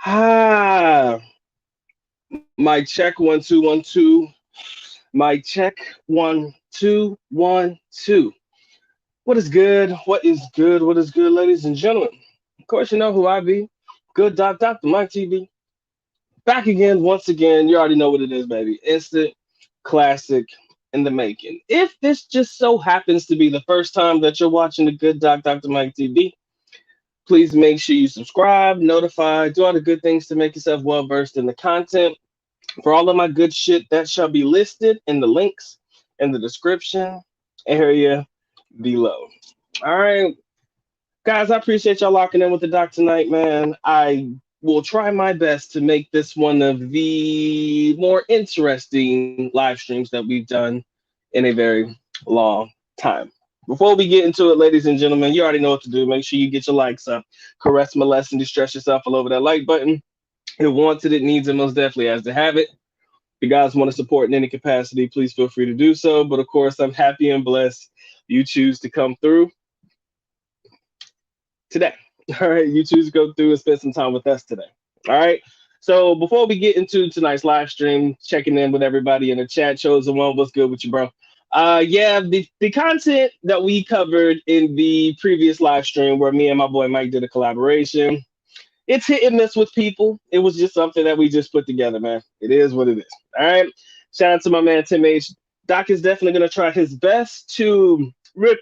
Ah, my check 1 2 1 2. My check 1 2 1 2. What is good? What is good? What is good, ladies and gentlemen? Of course, you know who I be. Good Dr. Mike TV. Back again, once again. You already know what it is, baby. Instant classic in the making. If this just so happens to be the first time that you're watching the Good Dr. Mike TV, please make sure you subscribe, notify, do all the good things to make yourself well versed in the content. For all of my good shit, that shall be listed in the links in the description area below. All right, guys, I appreciate y'all locking in with the doc tonight, man. I will try my best to make this one of the more interesting live streams that we've done in a very long time. Before we get into it, ladies and gentlemen, you already know what to do. Make sure you get your likes up, caress, molest, and distress yourself all over that like button. It wants it, it needs it, most definitely has to have it. If you guys want to support in any capacity, please feel free to do so. But of course, I'm happy and blessed you choose to come through today. All right, you choose to go through and spend some time with us today. All right. So before we get into tonight's live stream, checking in with everybody in the chat, chosen one, what's good with you, bro? Yeah, the content that we covered in the previous live stream where me and my boy Mike did a collaboration, it's hit and miss with people. It was just something that we just put together, man. It is what it is. All right. Shout out to my man Tim H. Doc is definitely going to try his best to rip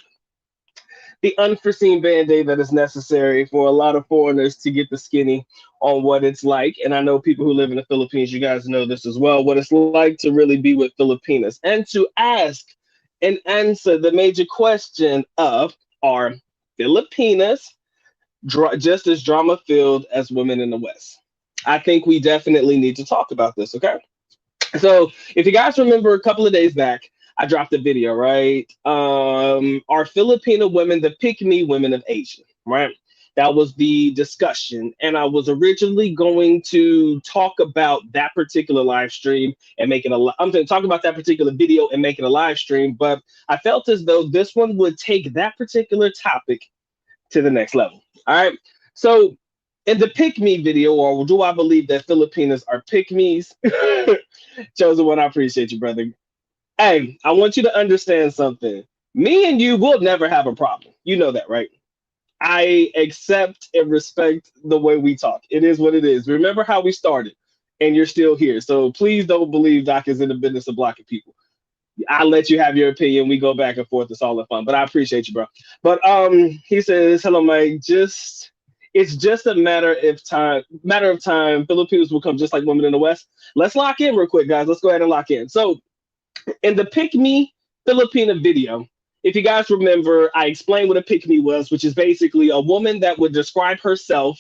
the unforeseen band-aid that is necessary for a lot of foreigners to get the skinny on what it's like. And I know people who live in the Philippines, you guys know this as well, what it's like to really be with Filipinas and to ask and answer the major question of, are Filipinas just as drama filled as women in the West? I think we definitely need to talk about this, okay? So if you guys remember a couple of days back, I dropped a video, right? Are Filipino women the pick me women of Asia, right? That was the discussion. And I was originally going to talk about that particular live stream and make it I'm going to talk about that particular video and make it a live stream. But I felt as though this one would take that particular topic to the next level. All right. So in the pick me video, or do I believe that Filipinas are pick me's? Chosen one, I appreciate you, brother. Hey, I want you to understand something. Me and you will never have a problem. You know that, right? I accept and respect the way we talk. It is what it is. Remember how we started, and you're still here. So please don't believe Doc is in the business of blocking people. I let you have your opinion. We go back and forth. It's all in fun. But I appreciate you, bro. But he says, "Hello, Mike. It's just a matter of time. Filipinos will come just like women in the West. Let's lock in real quick, guys. Let's go ahead and lock in. So in the Pick Me Filipina video, if you guys remember, I explained what a pick me was, which is basically a woman that would describe herself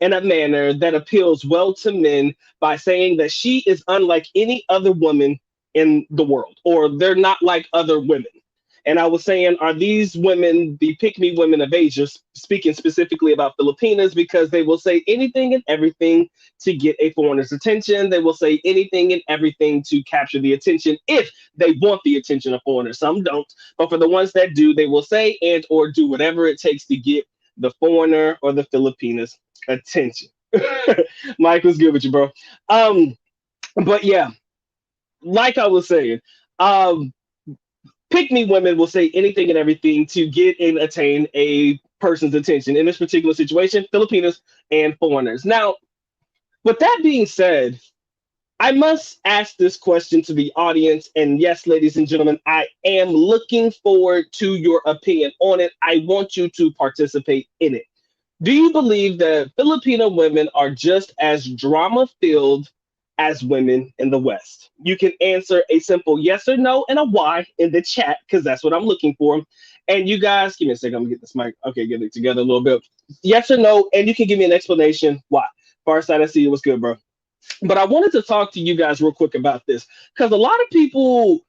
in a manner that appeals well to men by saying that she is unlike any other woman in the world, or they're not like other women. And I was saying, are these women the pick me women of Asia, speaking specifically about Filipinas, because they will say anything and everything to get a foreigner's attention. They will say anything and everything to capture the attention if they want the attention of foreigners. Some don't, but for the ones that do, they will say and or do whatever it takes to get the foreigner or the Filipinas attention. Mike, was good with you, bro. Um, but yeah, like I was saying, um, pick me women will say anything and everything to get and attain a person's attention. In this particular situation, Filipinos and foreigners. Now, with that being said, I must ask this question to the audience. And yes, ladies and gentlemen, I am looking forward to your opinion on it. I want you to participate in it. Do you believe that Filipino women are just as drama filled as women in the West? You can answer a simple yes or no and a why in the chat, because that's what I'm looking for. And you guys, give me a second. I'm gonna get this mic. Okay, get it together a little bit. Yes or no, and you can give me an explanation why. Far side, I see you. What's good, bro? But I wanted to talk to you guys real quick about this, because a lot of people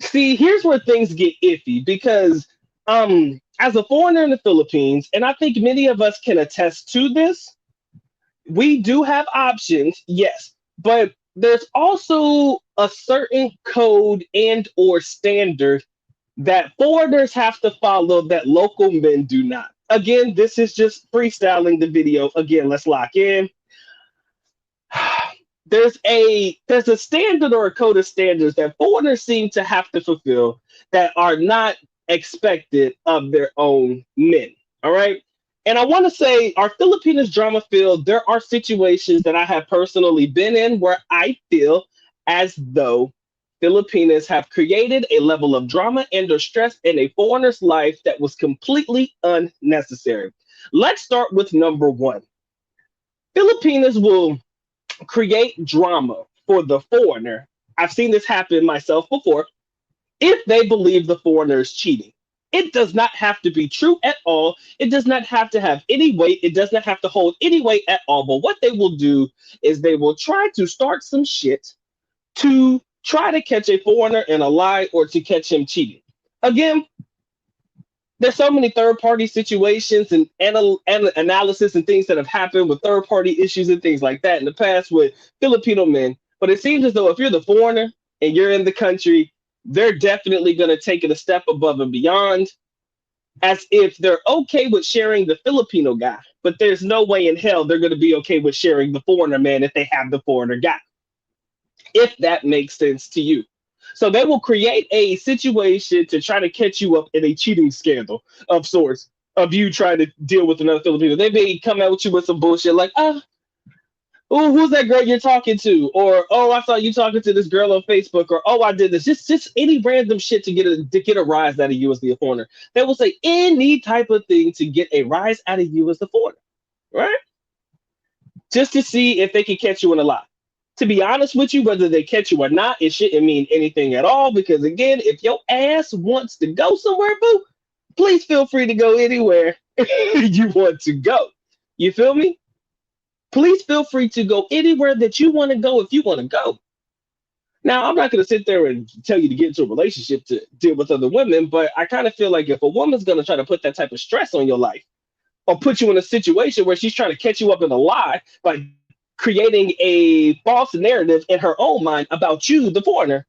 see, here's where things get iffy, because as a foreigner in the Philippines, and I think many of us can attest to this, we do have options, yes, but there's also a certain code and or standard that foreigners have to follow that local men do not. Again, this is just freestyling the video. Again, let's lock in. There's a standard or a code of standards that foreigners seem to have to fulfill that are not expected of their own men. All right. And I want to say our Filipinos drama field, there are situations that I have personally been in where I feel as though Filipinos have created a level of drama and or stress in a foreigner's life that was completely unnecessary. Let's start with number one. Filipinos will create drama for the foreigner. I've seen this happen myself before. If they believe the foreigner is cheating, it does not have to be true at all. It does not have to have any weight. It does not have to hold any weight at all. But what they will do is they will try to start some shit to try to catch a foreigner in a lie or to catch him cheating. Again, there's so many third party situations and analysis and things that have happened with third party issues and things like that in the past with Filipino men. But it seems as though if you're the foreigner and you're in the country, they're definitely going to take it a step above and beyond, as if they're okay with sharing the Filipino guy. But there's no way in hell they're going to be okay with sharing the foreigner man if they have the foreigner guy, if that makes sense to you. So they will create a situation to try to catch you up in a cheating scandal of sorts, of you trying to deal with another Filipino. They may come out with you with some bullshit like, oh, who's that girl you're talking to? Or, oh, I saw you talking to this girl on Facebook. Or, oh, I did this. Just any random shit to get a rise out of you as the foreigner. They will say any type of thing to get a rise out of you as the foreigner, right? Just to see if they can catch you in a lie. To be honest with you, whether they catch you or not, it shouldn't mean anything at all. Because again, if your ass wants to go somewhere, boo, please feel free to go anywhere you want to go. You feel me? Please feel free to go anywhere that you want to go if you want to go. Now, I'm not going to sit there and tell you to get into a relationship to deal with other women, but I kind of feel like if a woman's going to try to put that type of stress on your life or put you in a situation where she's trying to catch you up in a lie by creating a false narrative in her own mind about you, the foreigner,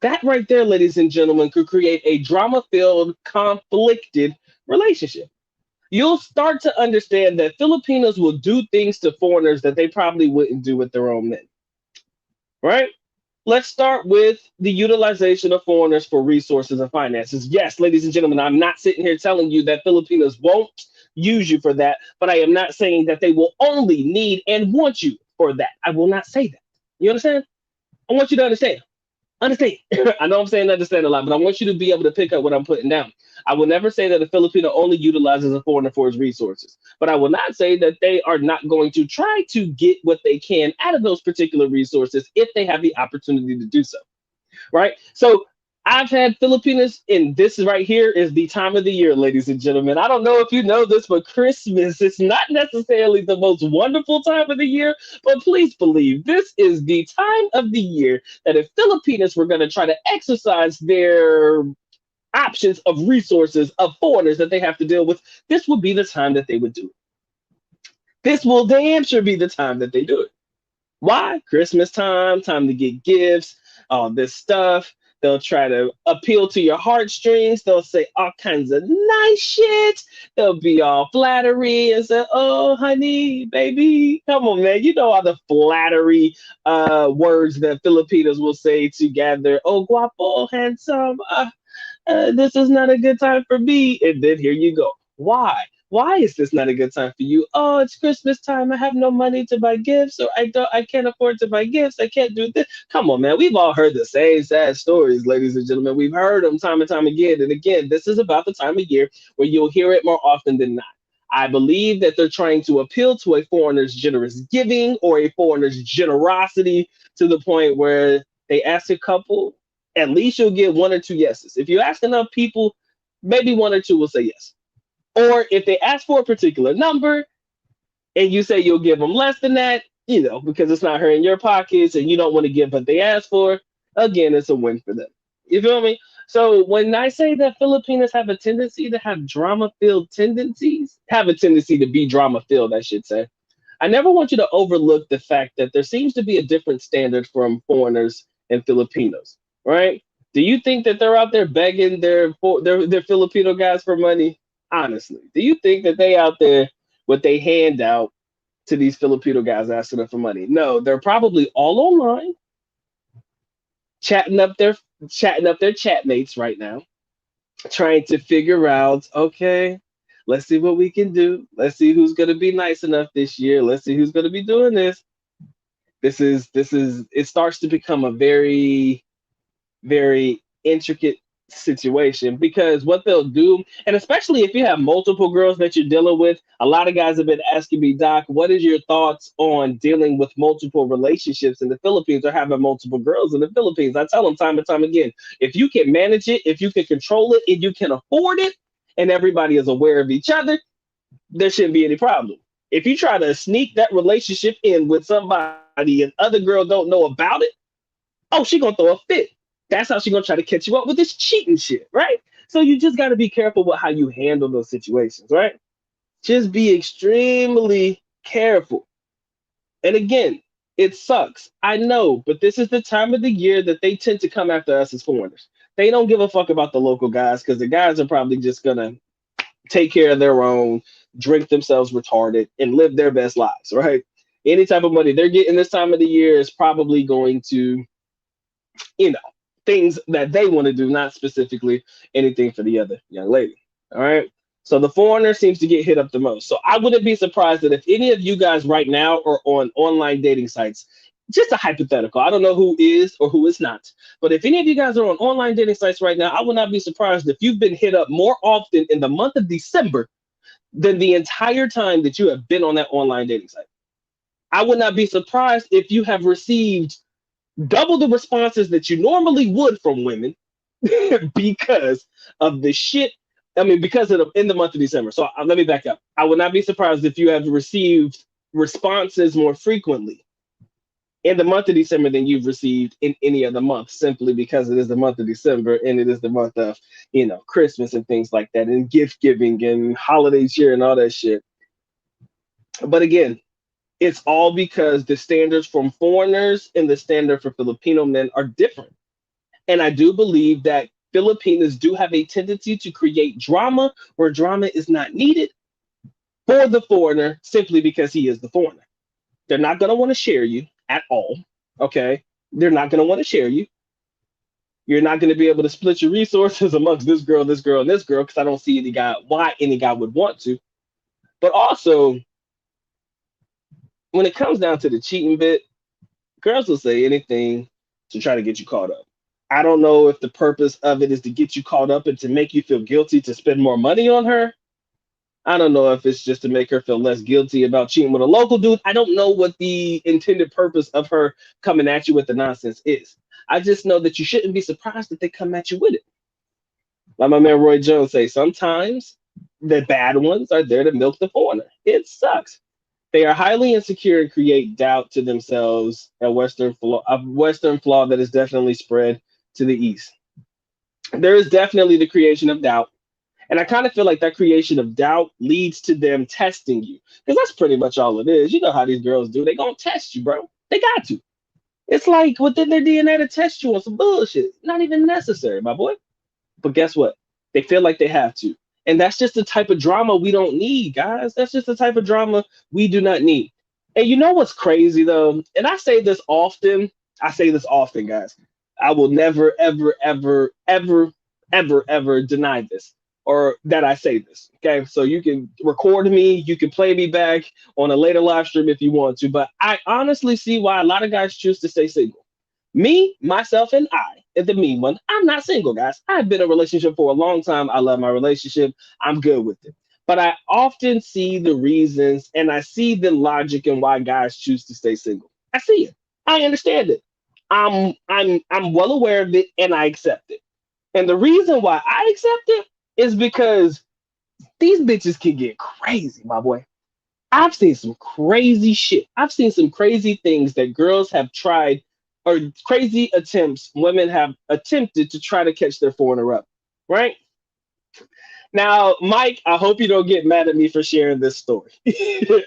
that right there, ladies and gentlemen, could create a drama filled, conflicted relationship. You'll start to understand that Filipinos will do things to foreigners that they probably wouldn't do with their own men, right? Let's start with the utilization of foreigners for resources and finances. Yes, ladies and gentlemen, I'm not sitting here telling you that Filipinos won't use you for that, but I am not saying that they will only need and want you for that. I will not say that. You understand? I want you to understand. Understand. I know I'm saying understand a lot, but I want you to be able to pick up what I'm putting down. I will never say that a Filipino only utilizes a foreigner for his resources, but I will not say that they are not going to try to get what they can out of those particular resources if they have the opportunity to do so. Right? So I've had Filipinos, and this right here is the time of the year, ladies and gentlemen. I don't know if you know this, but Christmas is not necessarily the most wonderful time of the year, but please believe this is the time of the year that if Filipinos were going to try to exercise their options of resources of foreigners that they have to deal with, this would be the time that they would do it. This will damn sure be the time that they do it. Why? Christmas time, time to get gifts, all this stuff. They'll try to appeal to your heartstrings. They'll say all kinds of nice shit. They'll be all flattery and say, oh, honey, baby. Come on, man. You know all the flattery words that Filipinos will say together. Oh, guapo, handsome. This is not a good time for me. And then here you go. Why? Why is this not a good time for you? Oh, it's Christmas time. I have no money to buy gifts, or I can't afford to buy gifts. I can't do this. Come on, man. We've all heard the same sad stories, ladies and gentlemen. We've heard them time and time again. And again, this is about the time of year where you'll hear it more often than not. I believe that they're trying to appeal to a foreigner's generous giving or a foreigner's generosity to the point where they ask a couple, at least you'll get one or two yeses. If you ask enough people, maybe one or two will say yes. Or if they ask for a particular number and you say you'll give them less than that, because it's not hurting your pockets and you don't want to give what they ask for, again, it's a win for them. You feel me? So when I say that Filipinos have a tendency to have drama-filled tendencies, have a tendency to be drama-filled, I should say, I never want you to overlook the fact that there seems to be a different standard from foreigners and Filipinos, right? Do you think that they're out there begging their Filipino guys for money? Honestly, do you think that they out there with they hand out to these Filipino guys asking them for money? No, they're probably all online chatting up their chatting up their chatmates right now, trying to figure out, okay, let's see what we can do. Let's see who's gonna be nice enough this year. Let's see who's gonna be doing this. This is it starts to become a very intricate situation because what they'll do, and especially if you have multiple girls that you're dealing with, a lot of guys have been asking me, Doc, what is your thoughts on dealing with multiple relationships in the Philippines or having multiple girls in the Philippines? I tell them time and time again, if you can manage it, if you can control it, if you can afford it, and everybody is aware of each other, there shouldn't be any problem. If you try to sneak that relationship in with somebody and other girl don't know about it, oh, she gonna throw a fit. That's how she gonna try to catch you up with this cheating shit, right? So you just gotta be careful with how you handle those situations, right? Just be extremely careful. And again, it sucks. I know, but this is the time of the year that they tend to come after us as foreigners. They don't give a fuck about the local guys because the guys are probably just gonna take care of their own, drink themselves retarded, and live their best lives, right? Any type of money they're getting this time of the year is probably going to, you know, things that they want to do, not specifically anything for the other young lady. All right. So the foreigner seems to get hit up the most. So I wouldn't be surprised that if any of you guys right now are on online dating sites, just a hypothetical. I don't know who is or who is not. But if any of you guys are on online dating sites right now, I would not be surprised if you've been hit up more often in the month of December than the entire time that you have been on that online dating site. I would not be surprised if you have received double the responses that you normally would from women because of the shit. I mean, because of in the month of December. So let me back up. I would not be surprised if you have received responses more frequently in the month of December than you've received in any other month, simply because it is the month of December and it is the month of, Christmas and things like that, and gift giving and holiday cheer and all that shit. But again, it's all because the standards from foreigners and the standard for Filipino men are different. And I do believe that Filipinos do have a tendency to create drama where drama is not needed for the foreigner simply because he is the foreigner. They're not going to want to share you at all. Okay. They're not going to want to share you. You're not going to be able to split your resources amongst this girl, and this girl, because I don't see why any guy would want to. But also, when it comes down to the cheating bit, girls will say anything to try to get you caught up. I don't know if the purpose of it is to get you caught up and to make you feel guilty to spend more money on her. I don't know if it's just to make her feel less guilty about cheating with a local dude. I don't know what the intended purpose of her coming at you with the nonsense is. I just know that you shouldn't be surprised that they come at you with it. Like my man Roy Jones say, sometimes the bad ones are there to milk the foreigner. It sucks. They are highly insecure and create doubt to themselves, a Western flaw that is definitely spread to the East. There is definitely the creation of doubt. And I kind of feel like that creation of doubt leads to them testing you. Because that's pretty much all it is. You know how these girls do. They're going to test you, bro. They got to. It's like within their DNA to test you on some bullshit. Not even necessary, my boy. But guess what? They feel like they have to. And that's just the type of drama we don't need, guys. That's just the type of drama we do not need. And you know what's crazy, though? And I say this often. I say this often, guys. I will never, ever, ever, ever, ever, ever deny this or that I say this. Okay. So you can record me. You can play me back on a later live stream if you want to. But I honestly see why a lot of guys choose to stay single. Me, myself, and I, and the mean one, I'm not single, guys. I've been in a relationship for a long time. I love my relationship. I'm good with it. But I often see the reasons and I see the logic in why guys choose to stay single. I see it. I understand it. I'm well aware of it and I accept it. And the reason why I accept it is because these bitches can get crazy, my boy. I've seen some crazy shit. I've seen some crazy things that girls have tried or crazy attempts women have attempted to try to catch their foreigner up, right? Now, Mike, I hope you don't get mad at me for sharing this story.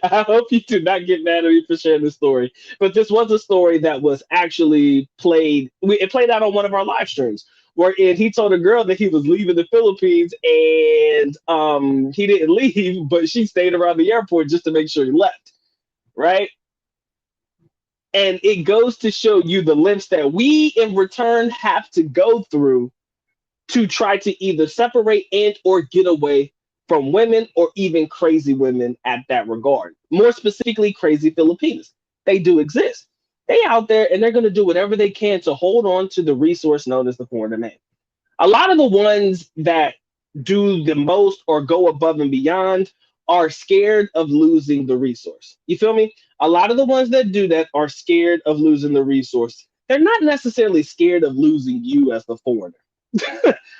I hope you do not get mad at me for sharing this story. But this was a story that was actually played. It played out on one of our live streams wherein he told a girl that he was leaving the Philippines, and he didn't leave, but she stayed around the airport just to make sure he left, right? And it goes to show you the lengths that we in return have to go through to try to either separate and or get away from women, or even crazy women at that regard. More specifically, crazy Filipinas. They do exist. They out there and they're going to do whatever they can to hold on to the resource known as the foreigner man. A lot of the ones that do the most or go above and beyond are scared of losing the resource. You feel me? A lot of the ones that do that are scared of losing the resource. They're not necessarily scared of losing you as the foreigner.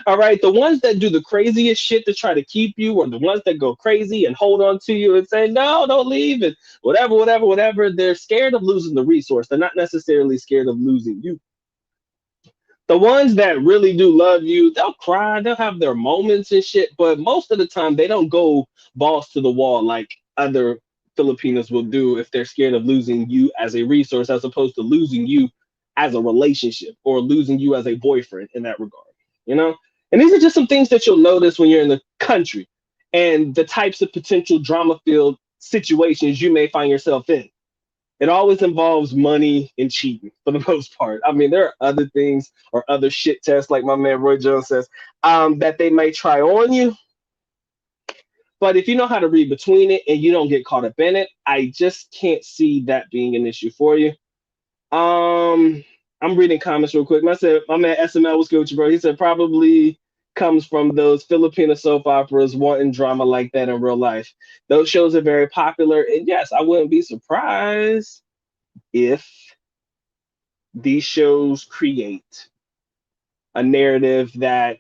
All right, the ones that do the craziest shit to try to keep you, or the ones that go crazy and hold on to you and say, no, don't leave, and whatever, whatever, whatever, they're scared of losing the resource. They're not necessarily scared of losing you. The ones that really do love you, they'll cry, they'll have their moments and shit, but most of the time they don't go balls to the wall like other Filipinos will do if they're scared of losing you as a resource, as opposed to losing you as a relationship or losing you as a boyfriend in that regard, you know? And these are just some things that you'll notice when you're in the country, and the types of potential drama filled situations you may find yourself in. It always involves money and cheating for the most part. I mean, there are other things or other shit tests, like my man Roy Jones says, that they may try on you. But if you know how to read between it and you don't get caught up in it, I just can't see that being an issue for you. Um, I'm reading comments real quick. My man SML was good with you, bro. He said probably comes from those Filipino soap operas wanting drama like that in real life. Those shows are very popular, and yes, I wouldn't be surprised if these shows create a narrative that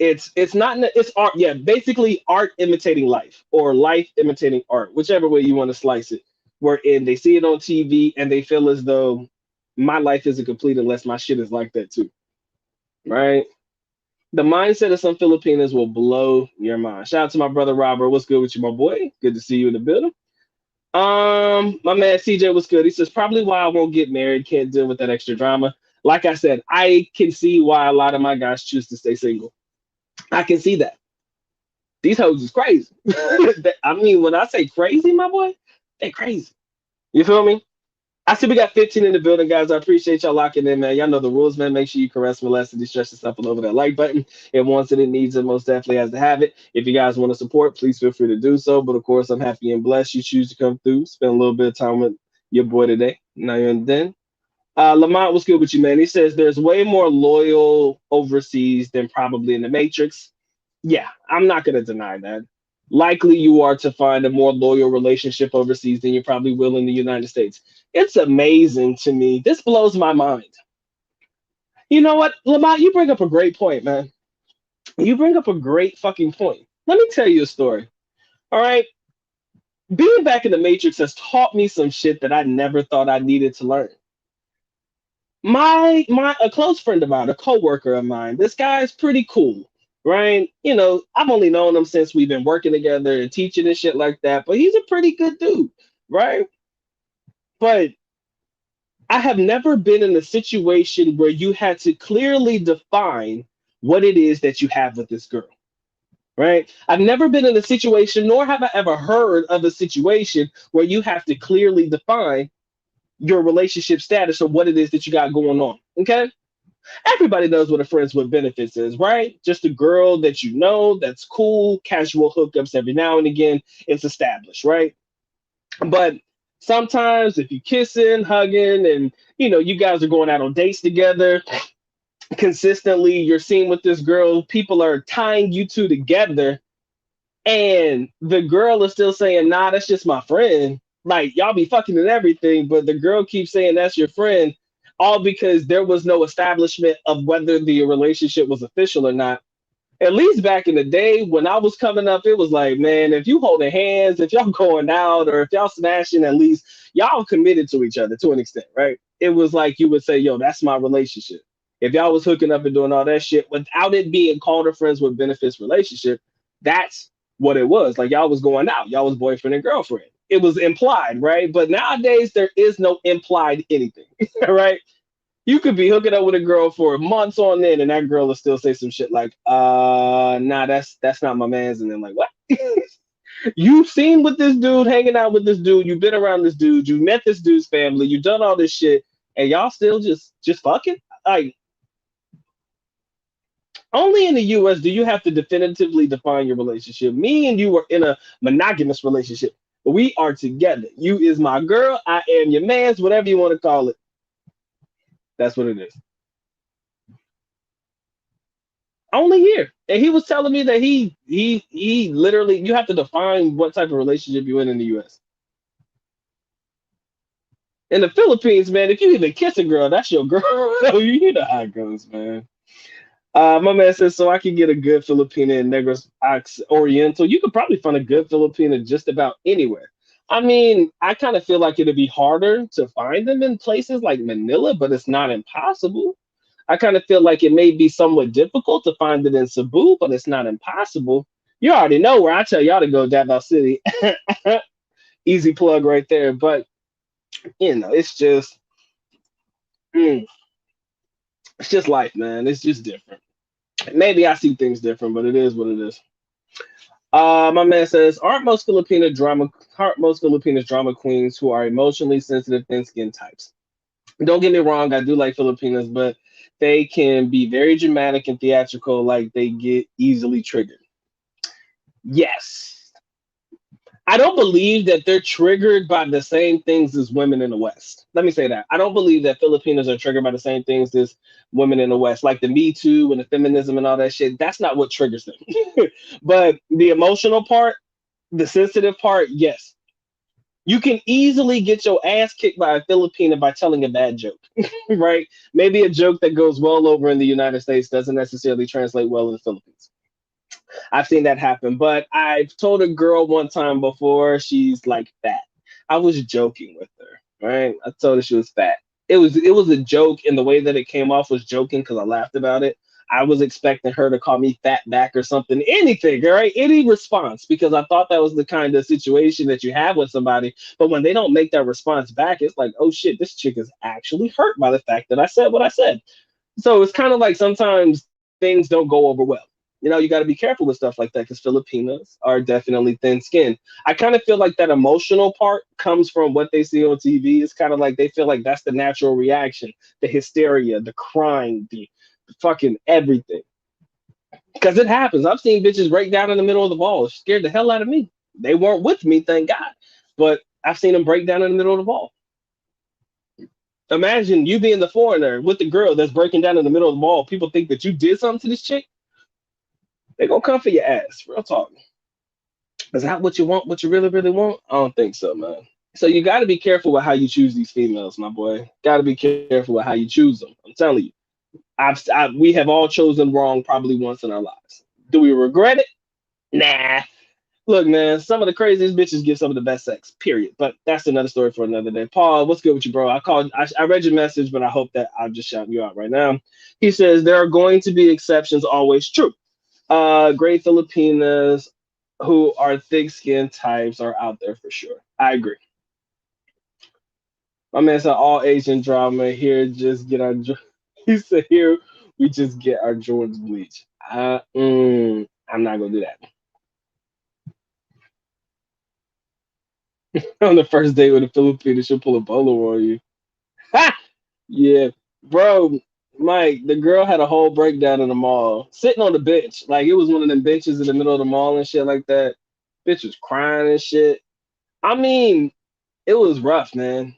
it's not it's art, yeah, basically art imitating life, or life imitating art, whichever way you want to slice it, wherein they see it on TV and they feel as though my life isn't complete unless my shit is like that too, right? The mindset of some Filipinos will blow your mind. Shout out to my brother Robert. What's good with you, my boy? Good to see you in the building. My man CJ was good. He says probably why I won't get married. Can't deal with that extra drama. Like I said, I can see why a lot of my guys choose to stay single. I can see that. These hoes is crazy. I mean, when I say crazy, my boy, they crazy. You feel me? I see we got 15 in the building, guys. I appreciate y'all locking in, man. Y'all know the rules, man. Make sure you caress, molest, and distress yourself all over that like button. It wants it, it needs it, most definitely has to have it. If you guys want to support, please feel free to do so. But of course, I'm happy and blessed you choose to come through, spend a little bit of time with your boy today. Now and then. Lamont was good with you, man. He says there's way more loyal overseas than probably in the Matrix. Yeah, I'm not going to deny that. Likely you are to find a more loyal relationship overseas than you probably will in the United States. It's amazing to me. This blows my mind. You know what, Lamont, you bring up a great point, man. You bring up a great fucking point. Let me tell you a story. All right. Being back in the Matrix has taught me some shit that I never thought I needed to learn. My a close friend of mine, a coworker of mine, this guy's pretty cool, right? You know, I've only known him since we've been working together and teaching and shit like that, but he's a pretty good dude, right? But I have never been in a situation where you had to clearly define what it is that you have with this girl, right? I've never been in a situation, nor have I ever heard of a situation where you have to clearly define your relationship status or what it is that you got going on. Okay. Everybody knows what a friends with benefits is, right? Just a girl that you know that's cool, casual hookups every now and again. It's established, right? But sometimes if you're kissing, hugging, and you guys are going out on dates together consistently, you're seen with this girl, people are tying you two together, and the girl is still saying, nah, that's just my friend. Like, y'all be fucking and everything, but the girl keeps saying that's your friend, all because there was no establishment of whether the relationship was official or not. At least back in the day when I was coming up, it was like, man, if you holding hands, if y'all going out, or if y'all smashing, at least y'all committed to each other to an extent, right? It was like you would say, yo, that's my relationship. If y'all was hooking up and doing all that shit without it being called a friends with benefits relationship, that's what it was. Like, y'all was going out, y'all was boyfriend and girlfriend. It was implied, right? But nowadays there is no implied anything, right? You could be hooking up with a girl for months on end, and that girl will still say some shit like, nah, that's not my man's," and then like, what? You've seen with this dude, hanging out with this dude, you've been around this dude, you met this dude's family, you've done all this shit, and y'all still just fucking? Like, only in the US do you have to definitively define your relationship. Me and you are in a monogamous relationship. We are together. You is my girl, I am your man's, whatever you want to call it. That's what it is. Only here. And he was telling me that he literally, you have to define what type of relationship you're in the US. In the Philippines, man, if you even kiss a girl, that's your girl. You know how it goes, man. My man says, so I can get a good Filipina in Negros Oriental. You could probably find a good Filipina just about anywhere. I mean, I kind of feel like it'd be harder to find them in places like Manila, but it's not impossible. I kind of feel like it may be somewhat difficult to find it in Cebu, but it's not impossible. You already know where I tell y'all to go, Davao City. Easy plug right there. But it's just, mm, it's just life, man. It's just different. Maybe I see things different, but it is what it is. My man says, aren't most Filipinas drama queens who are emotionally sensitive thin skin types? Don't get me wrong, I do like Filipinas, but they can be very dramatic and theatrical, like they get easily triggered. Yes. I don't believe that they're triggered by the same things as women in the West. Let me say that. I don't believe that Filipinos are triggered by the same things as women in the West, like the Me Too and the feminism and all that shit. That's not what triggers them. But the emotional part, the sensitive part, yes. You can easily get your ass kicked by a Filipina by telling a bad joke, right? Maybe a joke that goes well over in the United States doesn't necessarily translate well in the Philippines. I've seen that happen. But I've told a girl one time before, she's like fat. I was joking with her, right? I told her she was fat. It was a joke, and the way that it came off was joking because I laughed about it. I was expecting her to call me fat back or something, anything, all right? Any response, because I thought that was the kind of situation that you have with somebody. But when they don't make that response back, it's like, oh shit, this chick is actually hurt by the fact that I said what I said. So it's kind of like sometimes things don't go over well. You got to be careful with stuff like that because Filipinas are definitely thin skinned. I kind of feel like that emotional part comes from what they see on TV. It's kind of like they feel like that's the natural reaction, the hysteria, the crying, the fucking everything. Because it happens. I've seen bitches break down in the middle of the ball. It scared the hell out of me. They weren't with me, thank God. But I've seen them break down in the middle of the ball. Imagine you being the foreigner with the girl that's breaking down in the middle of the mall. People think that you did something to this chick. They gonna come for your ass. Real talk. Is that what you want? What you really, really want? I don't think so, man. So you got to be careful with how you choose these females, my boy. Got to be careful with how you choose them. I'm telling you, we have all chosen wrong probably once in our lives. Do we regret it? Nah. Look, man, some of the craziest bitches give some of the best sex. Period. But that's another story for another day. Paul, what's good with you, bro? I read your message, but I hope that I'm just shouting you out right now. He says there are going to be exceptions, always true. Great Filipinas who are thick skinned types are out there for sure. I agree. My man said all Asian drama here. Just get our. He said here we just get our Jordans bleached. I'm not gonna do that. On the first date with a Filipino, she'll pull a bolo on you. Ha! Yeah, bro. Mike, the girl had a whole breakdown in the mall, sitting on the bench. Like it was one of them benches in the middle of the mall and shit like that. Bitch was crying and shit. I mean, it was rough, man.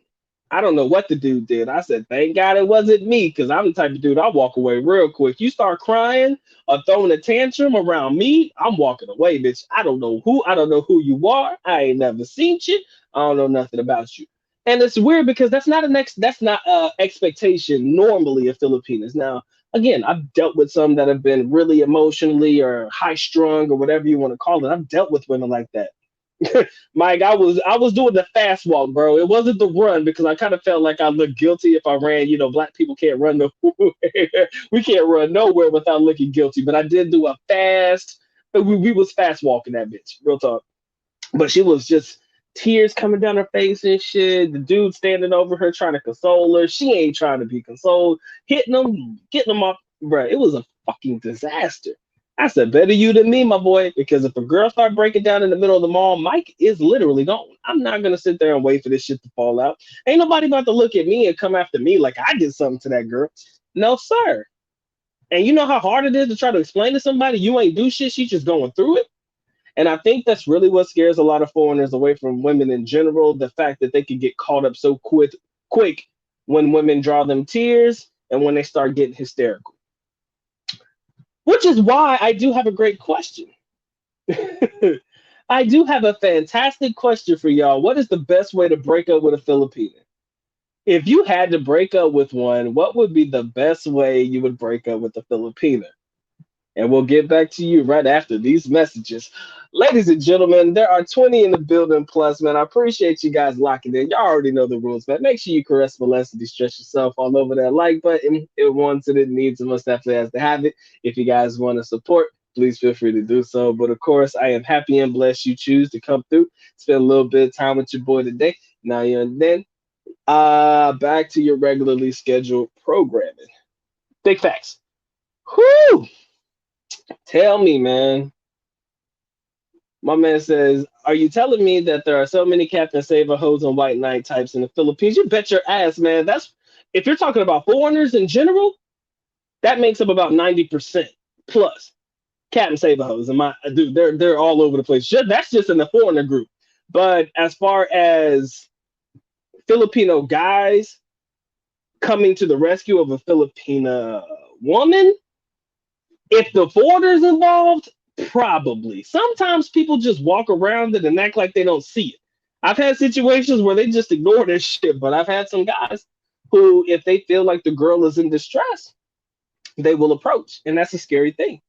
I don't know what the dude did. I said, thank God it wasn't me, because I'm the type of dude I'll walk away real quick. You start crying or throwing a tantrum around me, I'm walking away, bitch. I don't know who you are. I ain't never seen you. I don't know nothing about you. And it's weird because that's not expectation normally of Filipinos. Now, again, I've dealt with some that have been really emotionally or high strung or whatever you want to call it. I've dealt with women like that. Mike, I was doing the fast walk, bro. It wasn't the run because I kind of felt like I looked guilty if I ran. Black people can't run nowhere. We can't run nowhere without looking guilty. But I did do a fast. We was fast walking that bitch, real talk. But she was just tears coming down her face and shit. The dude standing over her trying to console her. She ain't trying to be consoled. Hitting him, getting him off. Bruh, it was a fucking disaster. I said, better you than me, my boy, because if a girl start breaking down in the middle of the mall, Mike is literally gone. I'm not gonna sit there and wait for this shit to fall out. Ain't nobody about to look at me and come after me like I did something to that girl. No, sir. And you know how hard it is to try to explain to somebody you ain't do shit, she's just going through it. And I think that's really what scares a lot of foreigners away from women in general, the fact that they can get caught up so quick when women draw them tears and when they start getting hysterical. Which is why I do have a great question. I do have a fantastic question for y'all. What is the best way to break up with a Filipino? If you had to break up with one, what would be the best way you would break up with a Filipino? And we'll get back to you right after these messages. Ladies and gentlemen, there are 20 in the building plus, man. I appreciate you guys locking in. Y'all already know the rules, man. Make sure you caress, molest, and distress yourself all over that like button. It wants it, it needs it, most definitely has to have it. If you guys want to support, please feel free to do so. But of course, I am happy and blessed you choose to come through, spend a little bit of time with your boy today. Now and then, back to your regularly scheduled programming. Big facts. Whoo! Tell me, man. My man says, are you telling me that there are so many Captain Save a Hose and White Knight types in the Philippines? You bet your ass, man. That's if you're talking about foreigners in general, that makes up about 90% plus Captain Save a Hose. And my dude, they're all over the place. That's just in the foreigner group. But as far as Filipino guys coming to the rescue of a Filipina woman, if the foreigners involved, probably. Sometimes people just walk around it and act like they don't see it. I've had situations where they just ignore this shit, but I've had some guys who, if they feel like the girl is in distress, they will approach, and that's a scary thing.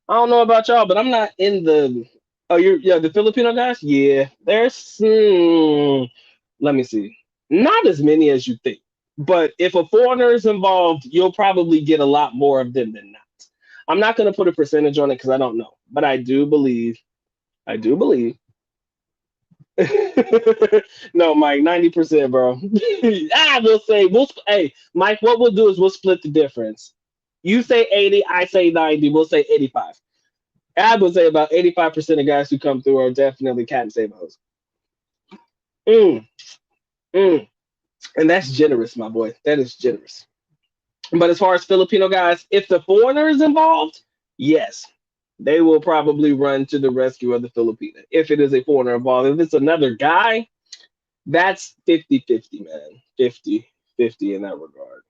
I don't know about y'all, but I'm not in the. Oh, you're yeah, the Filipino guys. Yeah, there's. Let me see. Not as many as you think, but if a foreigner is involved, you'll probably get a lot more of them than not. I'm not going to put a percentage on it because I don't know, but I do believe. I do believe. No, Mike, 90%, bro. We'll say hey, Mike, what we'll do is we'll split the difference. You say 80, I say 90, we'll say 85. I would say about 85% of guys who come through are definitely cat and sabers. Mm, mm. And that's generous, my boy. That is generous. But as far as Filipino guys, if the foreigner is involved, yes, they will probably run to the rescue of the Filipino. If it is a foreigner involved, if it's another guy, that's 50-50, man. 50-50 in that regard.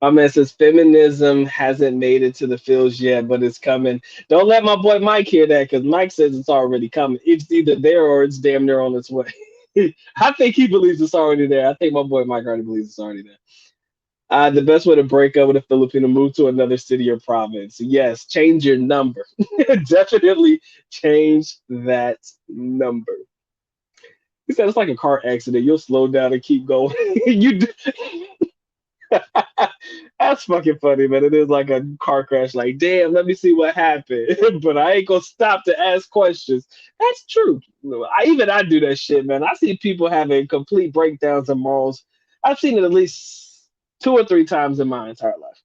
My man says feminism hasn't made it to the fields yet, but it's coming. Don't let my boy Mike hear that because Mike says it's already coming. It's either there or it's damn near on its way. I think he believes it's already there. I think my boy Mike already believes it's already there. The best way to break up with a Filipino, move to another city or province. Yes, change your number. Definitely change that number. He said it's like a car accident. You'll slow down and keep going. you That's fucking funny, man. It is like a car crash. Like, damn, let me see what happened. But I ain't gonna stop to ask questions. That's true. I do that shit, man. I see people having complete breakdowns in malls. I've seen it at least 2 or 3 times in my entire life.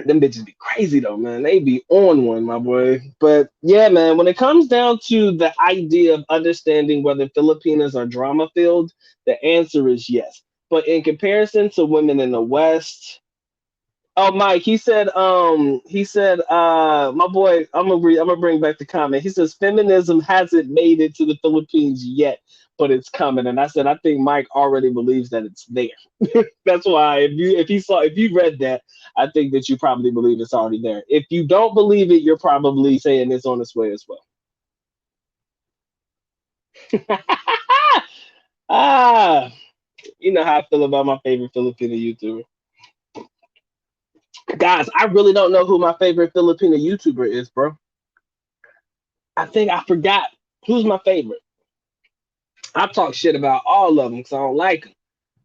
Them bitches be crazy though, man. They be on one, my boy. But yeah, man, when it comes down to the idea of understanding whether Filipinas are drama filled, the answer is yes. But in comparison to women in the West, oh, Mike, my boy, I'm gonna bring back the comment. He says feminism hasn't made it to the Philippines yet, but it's coming. And I said, I think Mike already believes that it's there. That's why if you read that, I think that you probably believe it's already there. If you don't believe it, you're probably saying it's on its way as well. ah, you know how I feel about my favorite Filipino YouTuber. Guys, I really don't know who my favorite Filipino YouTuber is, bro. I think I forgot who's my favorite. I talk shit about all of them because I don't like them.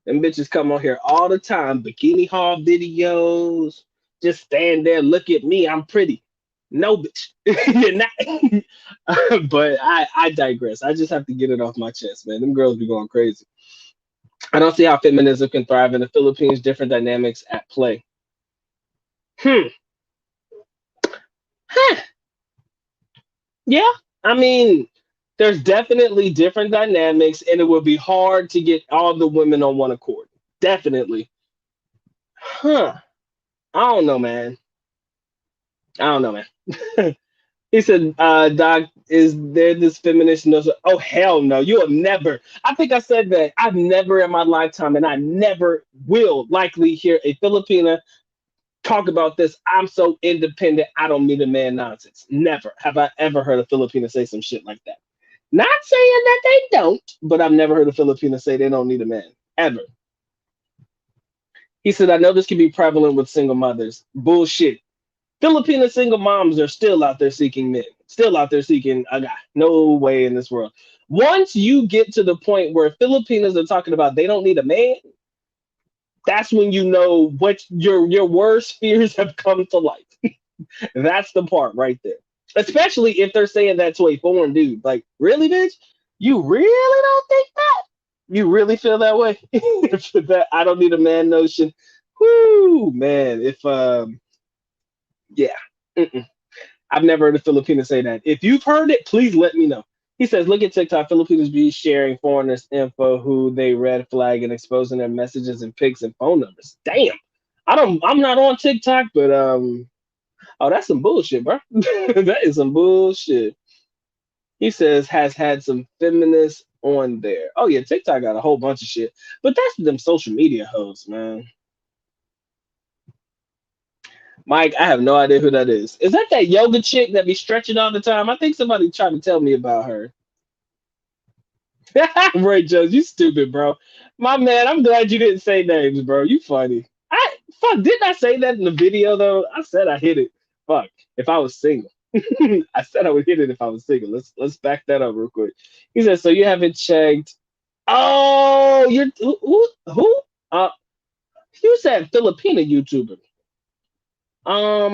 Them bitches come on here all the time, bikini haul videos. Just stand there, look at me, I'm pretty. No, bitch, you're not. But I digress. I just have to get it off my chest, man. Them girls be going crazy. I don't see how feminism can thrive in the Philippines. Different dynamics at play. Hmm. Huh. Yeah. I mean, there's definitely different dynamics, and it would be hard to get all the women on one accord. Definitely. Huh. I don't know, man. I don't know, man. He said, Doc, is there this feminist knows? Oh, hell no. You have never. I think I said that. I've never in my lifetime, and I never will likely hear a Filipina talk about this. I'm so independent. I don't need a man nonsense. Never have I ever heard a Filipina say some shit like that. Not saying that they don't, but I've never heard a Filipina say they don't need a man. Ever. He said, I know this can be prevalent with single mothers. Bullshit. Filipino single moms are still out there seeking men, still out there seeking a guy. No way in this world. Once you get to the point where Filipinos are talking about they don't need a man, that's when you know what your worst fears have come to life. That's the part right there. Especially if they're saying that to a foreign dude. Like, really, bitch? You really don't think that? You really feel that way? That I don't need a man notion. Whoo, man. If yeah. Mm-mm. I've never heard a Filipino say that. If you've heard it, please let me know. He says, look at TikTok. Filipinos be sharing foreigners' info, who they red flag, and exposing their messages and pics and phone numbers. Damn. I'm not on TikTok, but oh, that's some bullshit, bro. That is some bullshit. He says has had some feminists on there. Oh yeah, TikTok got a whole bunch of shit. But that's them social media hoes, man. Mike, I have no idea who that is. Is that yoga chick that be stretching all the time? I think somebody tried to tell me about her. Ray Jones, you stupid, bro. My man, I'm glad you didn't say names, bro. You funny. I fuck, didn't I say that in the video though? I said I hit it. Fuck. If I was single. I said I would hit it if I was single. Let's back that up real quick. He said, so you haven't checked. Oh, you're who? Uh you said Filipino YouTuber. I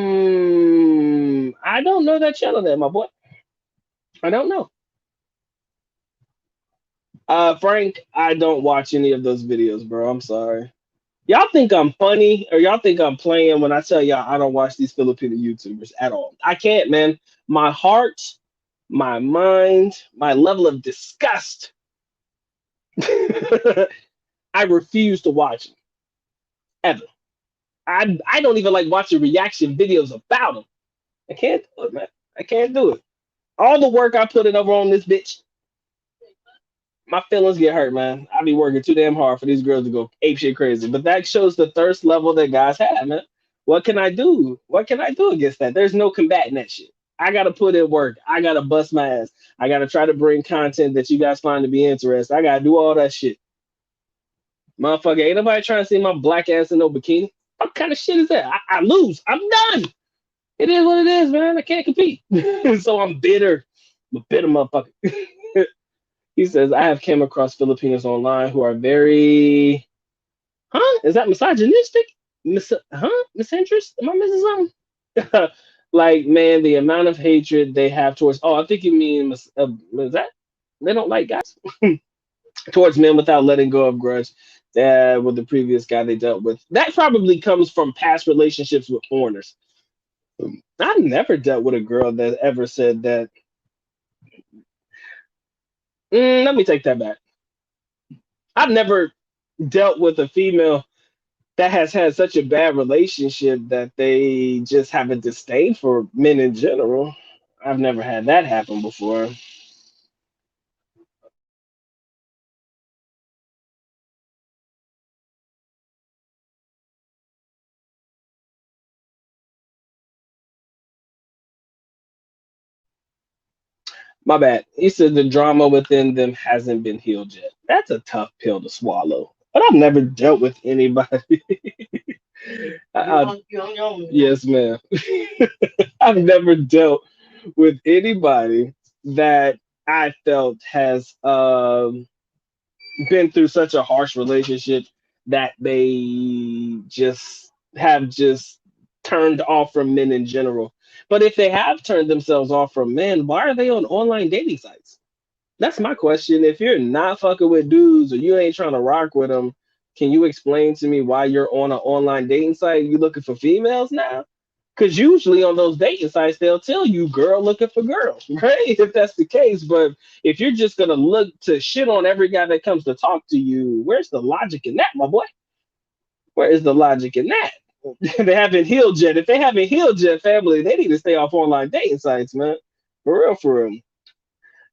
don't know that channel there, my boy. I don't know. Frank, I don't watch any of those videos, bro. I'm sorry. Y'all think I'm funny or y'all think I'm playing when I tell y'all I don't watch these Filipino YouTubers at all. I can't, man. My heart, my mind, my level of disgust. I refuse to watch them ever. I don't even like watching reaction videos about them. I can't do it, man. I can't do it. All the work I put in over on this bitch, my feelings get hurt, man. I be working too damn hard for these girls to go ape shit crazy. But that shows the thirst level that guys have, man. What can I do? What can I do against that? There's no combating that shit. I gotta put in work. I gotta bust my ass. I gotta try to bring content that you guys find to be interesting. I gotta do all that shit. Motherfucker, ain't nobody trying to see my black ass in no bikini. What kind of shit is that? I lose. I'm done. It is what it is, man. I can't compete. So I'm bitter. I'm a bitter motherfucker. He says, I have came across Filipinos online who are very, huh? Is that misogynistic? Misinterest? Am I missing something? Like, man, the amount of hatred they have towards, oh, I think you mean, is that? They don't like guys towards men without letting go of grudge. With the previous guy they dealt with. That probably comes from past relationships with foreigners. I've never dealt with a girl that ever said that. Let me take that back. I've never dealt with a female that has had such a bad relationship that they just have a disdain for men in general. I've never had that happen before. My bad. He said the drama within them hasn't been healed yet. That's a tough pill to swallow. But I've never dealt with anybody. Yes, ma'am. I've never dealt with anybody that I felt has been through such a harsh relationship that they just have just turned off from men in general. But if they have turned themselves off from men, why are they on online dating sites? That's my question. If you're not fucking with dudes or you ain't trying to rock with them, can you explain to me why you're on an online dating site? You looking for females now? Because usually on those dating sites, they'll tell you girl looking for girls, right? If that's the case. But if you're just going to look to shit on every guy that comes to talk to you, where's the logic in that, my boy? Where is the logic in that? They haven't healed yet. If they haven't healed yet, family, they need to stay off online dating sites, man. For real, for real.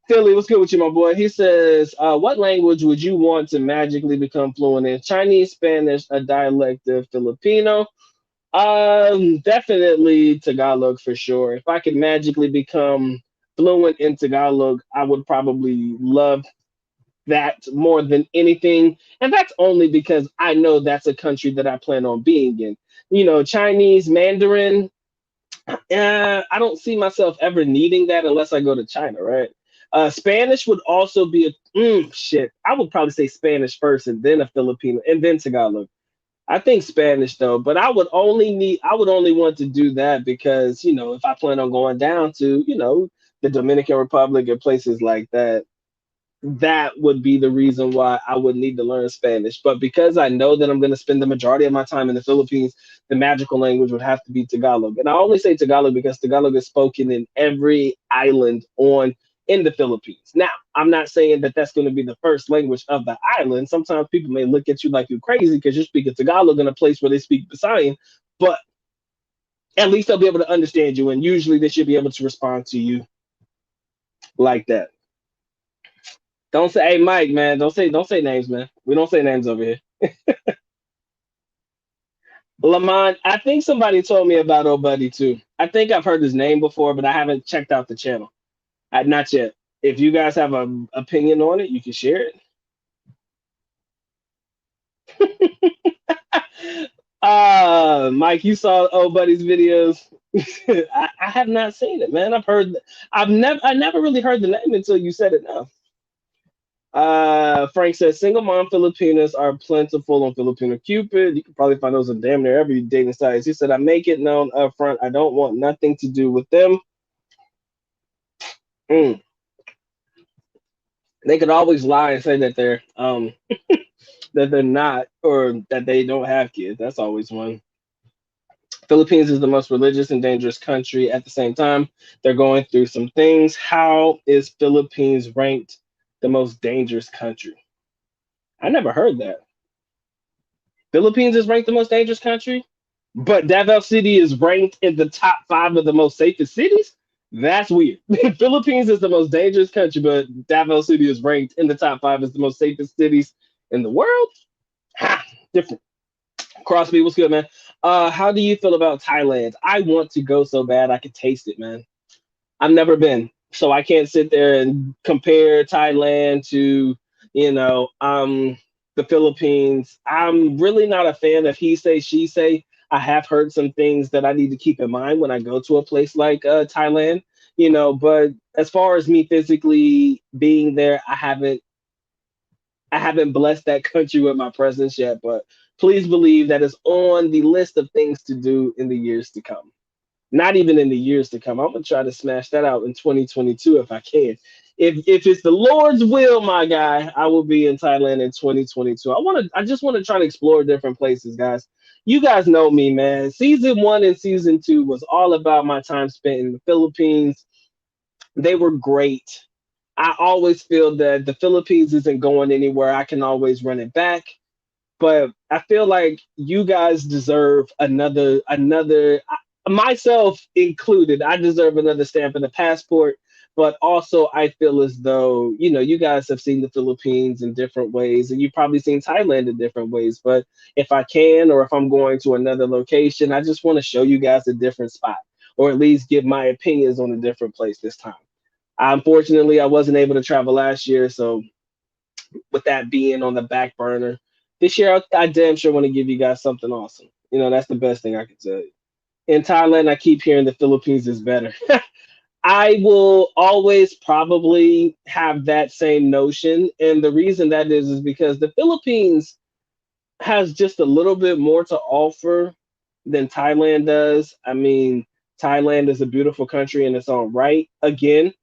Philly, what's good with you, my boy? He says, what language would you want to magically become fluent in? Chinese, Spanish, a dialect of Filipino? Definitely Tagalog for sure. If I could magically become fluent in Tagalog, I would probably love that more than anything. And that's only because I know that's a country that I plan on being in. You know, Chinese, Mandarin, I don't see myself ever needing that unless I go to China, right? Spanish would also be a shit. I would probably say Spanish first and then a Filipino and then Tagalog. I think Spanish though, but I would only want to do that because, you know, if I plan on going down to, you know, the Dominican Republic and places like that, that would be the reason why I would need to learn Spanish. But because I know that I'm going to spend the majority of my time in the Philippines, the magical language would have to be Tagalog. And I only say Tagalog because Tagalog is spoken in every island on in the Philippines. Now, I'm not saying that that's going to be the first language of the island. Sometimes people may look at you like you're crazy because you're speaking Tagalog in a place where they speak Visayan, but at least they'll be able to understand you, and usually they should be able to respond to you like that. Don't say, hey Mike, man. Don't say names, man. We don't say names over here. Lamont, I think somebody told me about old buddy too. I think I've heard his name before, but I haven't checked out the channel. Not yet. If you guys have an opinion on it, you can share it. Mike, you saw old buddy's videos. I have not seen it, man. I never really heard the name until you said it now. Frank says single mom Filipinas are plentiful on Filipino Cupid. You can probably find those on damn near every dating site. He said, I make it known up front. I don't want nothing to do with them. Mm. They could always lie and say that they're that they're not or that they don't have kids. That's always one. Philippines is the most religious and dangerous country at the same time. They're going through some things. How is Philippines ranked the most dangerous country? I never heard that. Philippines is ranked the most dangerous country, but Davao City is ranked in the top five of the most safest cities. That's weird. Philippines is the most dangerous country, but Davao City is ranked in the top five as the most safest cities in the world. Ha, different. Crosby, what's good, man? How do you feel about Thailand? I want to go so bad. I could taste it, man. I've never been, so I can't sit there and compare Thailand to, you know, the Philippines. I'm really not a fan of he say she say. I have heard some things that I need to keep in mind when I go to a place like Thailand, you know. But as far as me physically being there, I haven't blessed that country with my presence yet. But please believe that it's on the list of things to do in the years to come. Not even in the years to come. I'm gonna try to smash that out in 2022 if I can. If it's the Lord's will, my guy, I will be in Thailand in 2022. I just want to try to explore different places, guys. You guys know me, man. Season 1 and season 2 was all about my time spent in the Philippines. They were great. I always feel that the Philippines isn't going anywhere. I can always run it back, but I feel like you guys deserve another myself included. I deserve another stamp in the passport, but also I feel as though, you know, you guys have seen the Philippines in different ways and you've probably seen Thailand in different ways, but if I can or if I'm going to another location, I just want to show you guys a different spot or at least give my opinions on a different place this time. Unfortunately, I wasn't able to travel last year, so with that being on the back burner, this year I damn sure want to give you guys something awesome. You know, that's the best thing I can tell you. In Thailand, I keep hearing the Philippines is better. I will always probably have that same notion. And the reason that is because the Philippines has just a little bit more to offer than Thailand does. I mean, Thailand is a beautiful country in its own right. Again,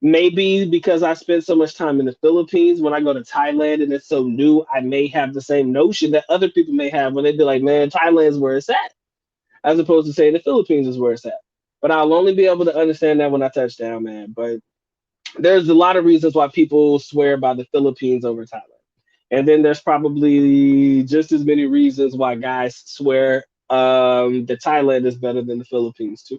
maybe because I spent so much time in the Philippines, when I go to Thailand and it's so new, I may have the same notion that other people may have when they be like, man, Thailand's where it's at, as opposed to saying the Philippines is where it's at. But I'll only be able to understand that when I touch down, man. But there's a lot of reasons why people swear by the Philippines over Thailand. And then there's probably just as many reasons why guys swear that Thailand is better than the Philippines too.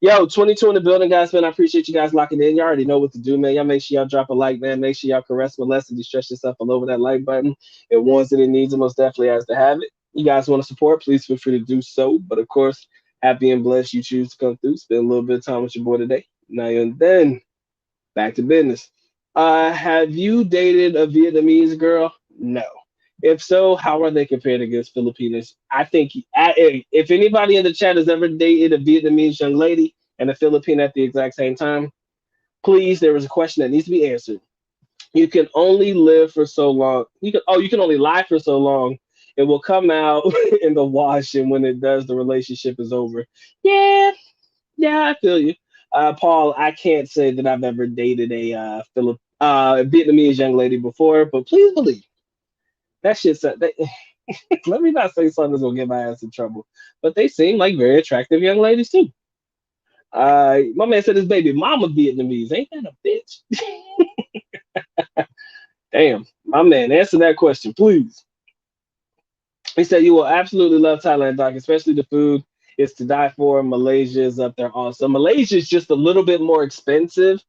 Yo, 22 in the building, guys, man. I appreciate you guys locking in. You already know what to do, man. Y'all make sure y'all drop a like, man. Make sure y'all caress molest and distress yourself all over that like button. It wants it, it needs it, most definitely has to have it. You guys want to support, please feel free to do so. But of course, happy and blessed you choose to come through. Spend a little bit of time with your boy today. Now and then, back to business. Have you dated a Vietnamese girl? No. If so, how are they compared against Filipinos? I think if anybody in the chat has ever dated a Vietnamese young lady and a Filipino at the exact same time, please, there is a question that needs to be answered. You can only live for so long. You can only lie for so long. It will come out in the wash, and when it does, the relationship is over. Yeah, yeah, I feel you. Paul, I can't say that I've ever dated a Vietnamese young lady before, but please believe that shit's that. Let me not say something that's gonna get my ass in trouble, but they seem like very attractive young ladies too. My man said his baby mama Vietnamese. Ain't that a bitch? Damn, my man, answer that question, please. He said you will absolutely love Thailand, Doc, especially the food. It's to die for. Malaysia is up there also. Malaysia is just a little bit more expensive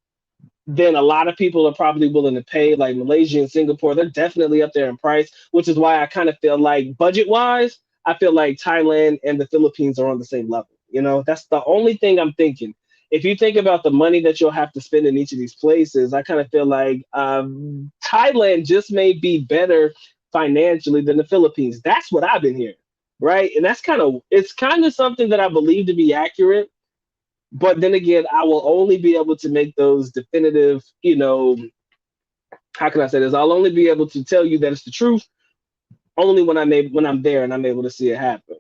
than a lot of people are probably willing to pay. Like Malaysia and Singapore, they're definitely up there in price, which is why I kind of feel like budget wise, I feel like Thailand and the Philippines are on the same level. You know, that's the only thing I'm thinking. If you think about the money that you'll have to spend in each of these places, I kind of feel like Thailand just may be better financially than the Philippines. That's what I've been hearing, right? And it's kind of something that I believe to be accurate, but then again, I will only be able to make those definitive, how can I say this? I'll only be able to tell you that it's the truth only when I'm there and I'm able to see it happen.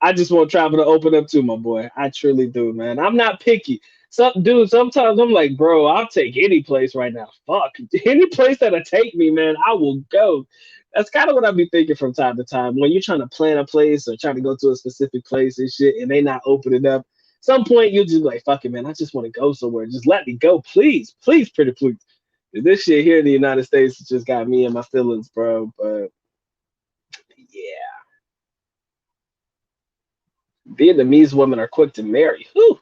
I just want travel to open up too, my boy. I truly do, man. I'm not picky. Sometimes I'm like, bro, I'll take any place right now. Fuck. Any place that'll take me, man, I will go. That's kind of what I be thinking from time to time. When you're trying to plan a place or trying to go to a specific place and shit, and they not opening up, some point you'll just be like, fuck it, man. I just want to go somewhere. Just let me go, please. Please, pretty please. This shit here in the United States just got me in my feelings, bro. But yeah, Vietnamese women are quick to marry. Whew,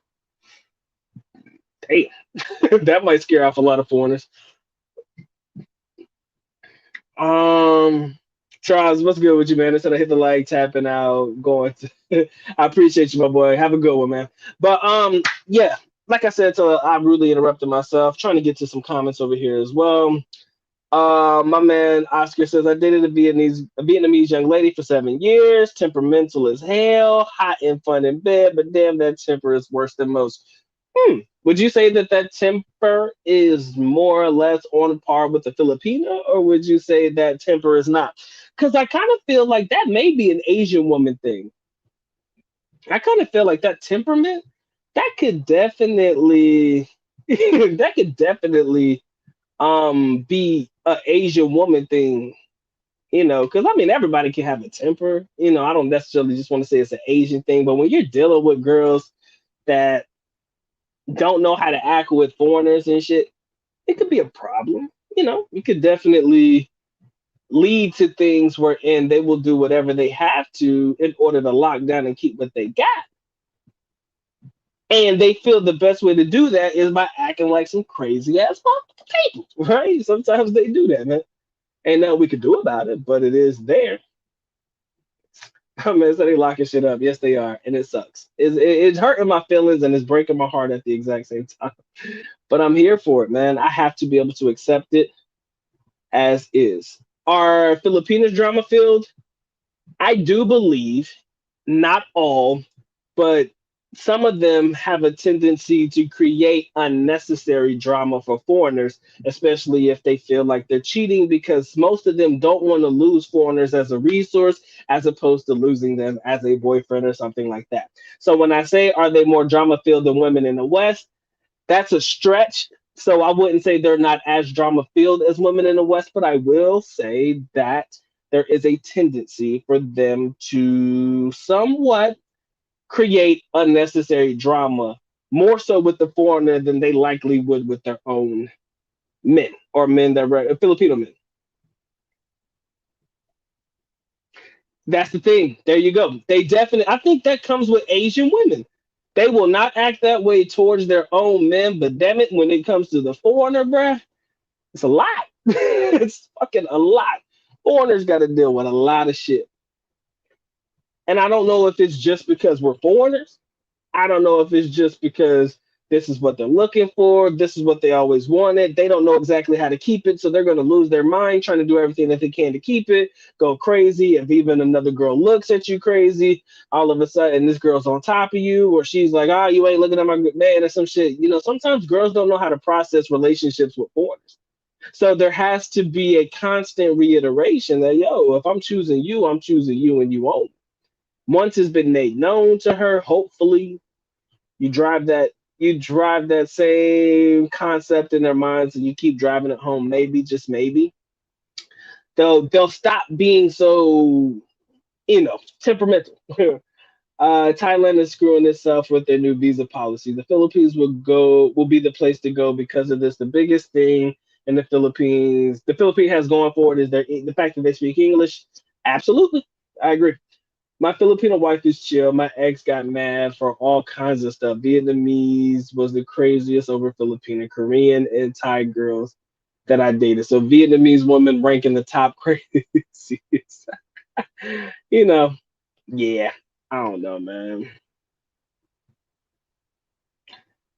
damn. That might scare off a lot of foreigners. Um, Charles, what's good with you, man? Instead of hit the like, tapping out, going to, I appreciate you, my boy. Have a good one, man. But yeah, like I said, so I really interrupted myself, trying to get to some comments over here as well. My man Oscar says I dated a Vietnamese young lady for 7 years, temperamental as hell, hot and fun in bed, but damn, that temper is worse than most. Would you say that temper is more or less on par with the Filipino, or would you say that temper is not? Because I kind of feel like that may be an Asian woman thing. I kind of feel like that temperament that could definitely that could definitely be a Asian woman thing, because I mean everybody can have a temper. I don't necessarily just want to say it's an Asian thing, but when you're dealing with girls that don't know how to act with foreigners and shit, it could be a problem. It could definitely lead to things wherein they will do whatever they have to in order to lock down and keep what they got. And they feel the best way to do that is by acting like some crazy ass people, right? Sometimes they do that, man. Ain't nothing we could do about it, but it is there. I mean, so they locking shit up. Yes, they are, and it sucks. It's hurting my feelings and it's breaking my heart at the exact same time. But I'm here for it, man. I have to be able to accept it as is. Are Filipinos drama filled? I do believe, not all, but some of them have a tendency to create unnecessary drama for foreigners, especially if they feel like they're cheating, because most of them don't want to lose foreigners as a resource as opposed to losing them as a boyfriend or something like that. So when I say, are they more drama filled than women in the West, that's a stretch. So I wouldn't say they're not as drama filled as women in the West, but I will say that there is a tendency for them to somewhat create unnecessary drama, more so with the foreigner than they likely would with their own men or men that Filipino men. That's the thing. There you go. They definitely. I think that comes with Asian women. They will not act that way towards their own men, but damn it, when it comes to the foreigner, bruh, it's a lot. It's fucking a lot. Foreigners got to deal with a lot of shit, and I don't know if it's just because we're foreigners. I don't know if it's just because this is what they're looking for. This is what they always wanted. They don't know exactly how to keep it. So they're going to lose their mind trying to do everything that they can to keep it, go crazy. If even another girl looks at you crazy, all of a sudden this girl's on top of you, or she's like, oh, you ain't looking at my good man or some shit. You know, sometimes girls don't know how to process relationships with foreigners. So there has to be a constant reiteration that, yo, if I'm choosing you, I'm choosing you and you only. Once it's been made known to her, hopefully you drive that same concept in their minds and you keep driving it home, maybe, just maybe, they'll stop being so, temperamental. Thailand is screwing itself with their new visa policy. The Philippines will be the place to go because of this. The biggest thing in the Philippines has going forward is the fact that they speak English. Absolutely, I agree. My Filipino wife is chill. My ex got mad for all kinds of stuff. Vietnamese was the craziest over Filipino, Korean, and Thai girls that I dated. So Vietnamese women rank in the top craziest. you know, yeah, I don't know, man.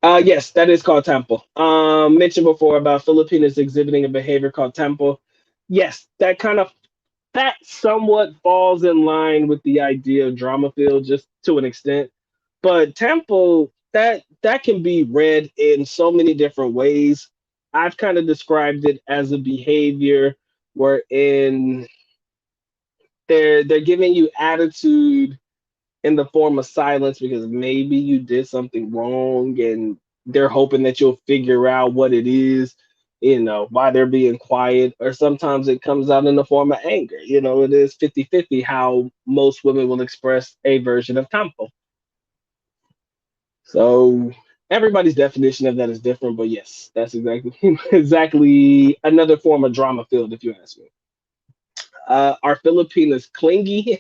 Yes, that is called temple. Mentioned before about Filipinos exhibiting a behavior called temple. Yes, that somewhat falls in line with the idea of drama field just to an extent. But tempo, that can be read in so many different ways. I've kind of described it as a behavior wherein they're giving you attitude in the form of silence because maybe you did something wrong and they're hoping that you'll figure out what it is, why they're being quiet. Or sometimes it comes out in the form of anger. It is 50-50 how most women will express a version of tampo. So everybody's definition of that is different, but yes, that's exactly exactly another form of drama filled, if you ask me. Are Filipinos clingy?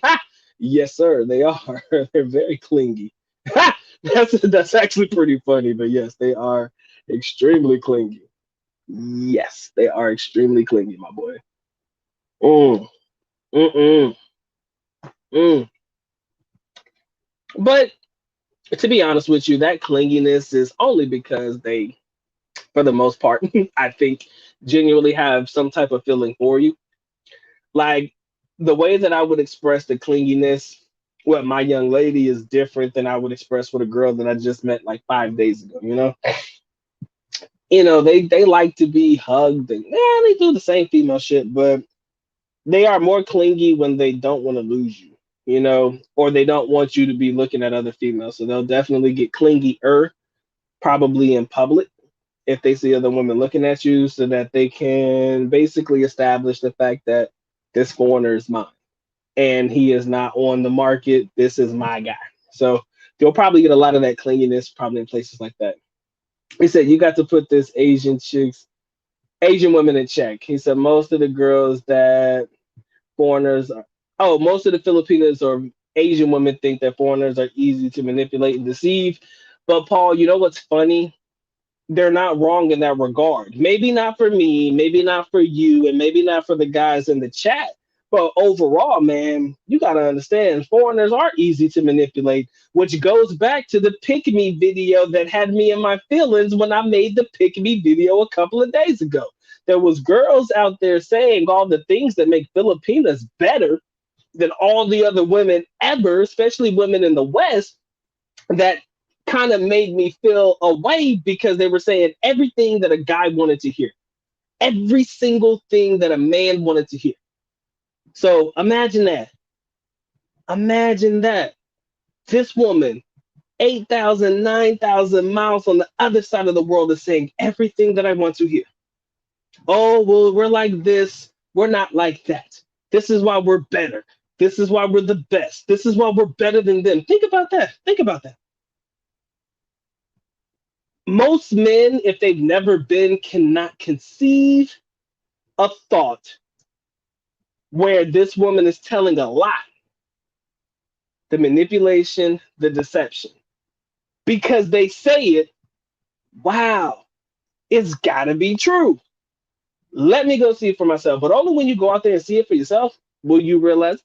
Yes, sir, they are. They're very clingy. That's actually pretty funny, but yes, they are extremely clingy. Yes, they are extremely clingy, my boy. Mm, mm, mm. But to be honest with you, that clinginess is only because they, for the most part, I think, genuinely have some type of feeling for you. Like the way that I would express the clinginess with my young lady is different than I would express with a girl that I just met like 5 days ago. They like to be hugged and they do the same female shit, but they are more clingy when they don't want to lose you, or they don't want you to be looking at other females. So they'll definitely get clingier, probably in public if they see other women looking at you, so that they can basically establish the fact that this foreigner is mine and he is not on the market. This is my guy. So you'll probably get a lot of that clinginess probably in places like that. He said you got to put this Asian women in check. He said most of the girls that foreigners are, most of the Filipinos or Asian women think that foreigners are easy to manipulate and deceive. But Paul, you know what's funny? They're not wrong in that regard. Maybe not for me, maybe not for you, and maybe not for the guys in the chat. But overall, man, you got to understand foreigners are easy to manipulate, which goes back to the pick me video that had me in my feelings when I made the pick me video a couple of days ago. There was girls out there saying all the things that make Filipinas better than all the other women ever, especially women in the West, that kind of made me feel away because they were saying everything that a guy wanted to hear, every single thing that a man wanted to hear. So imagine that. Imagine that. This woman, 8,000, 9,000 miles on the other side of the world, is saying everything that I want to hear. Oh, well, we're like this. We're not like that. This is why we're better. This is why we're the best. This is why we're better than them. Think about that. Think about that. Most men, if they've never been, cannot conceive a thought where this woman is telling a lie, the manipulation, the deception. Because they say it, wow, it's got to be true. Let me go see it for myself. But only when you go out there and see it for yourself will you realize,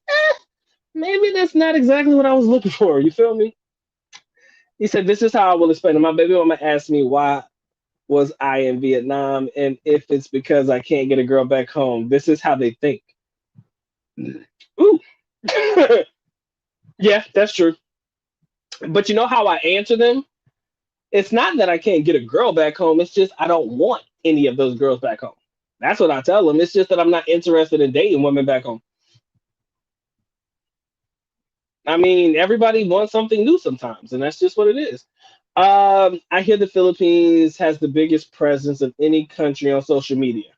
maybe that's not exactly what I was looking for. You feel me? He said, this is how I will explain it. My baby mama asked me why was I in Vietnam and if it's because I can't get a girl back home. This is how they think. Ooh. Yeah, that's true. But you know how I answer them? It's not that I can't get a girl back home. It's just I don't want any of those girls back home. That's what I tell them. It's just that I'm not interested in dating women back home. I mean, everybody wants something new sometimes, and that's just what it is. I hear the Philippines has the biggest presence of any country on social media.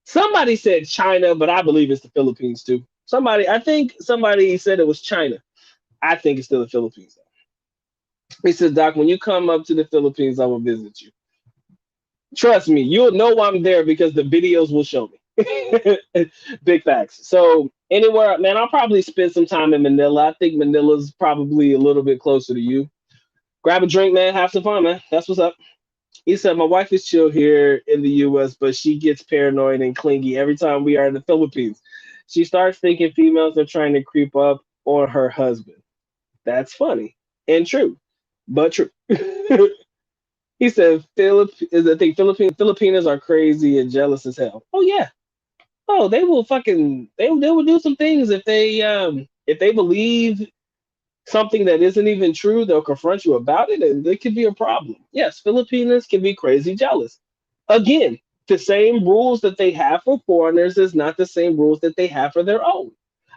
Somebody said China, but I believe it's the Philippines too. I think somebody said it was China. I think it's still the Philippines. He says, Doc, when you come up to the Philippines, I will visit you. Trust me, you'll know I'm there because the videos will show me. Big facts. So anywhere, man, I'll probably spend some time in Manila. I think Manila's probably a little bit closer to you. Grab a drink, man. Have some fun, man. That's what's up. He said, my wife is chill here in the US, but she gets paranoid and clingy every time we are in the Philippines. She starts thinking females are trying to creep up on her husband. That's funny and true, but true. He said, I think Filipinos are crazy and jealous as hell. Oh yeah. Oh, they will fucking they will do some things if they believe something that isn't even true, they'll confront you about it and it could be a problem. Yes, Filipinos can be crazy jealous. Again, the same rules that they have for foreigners is not the same rules that they have for their own.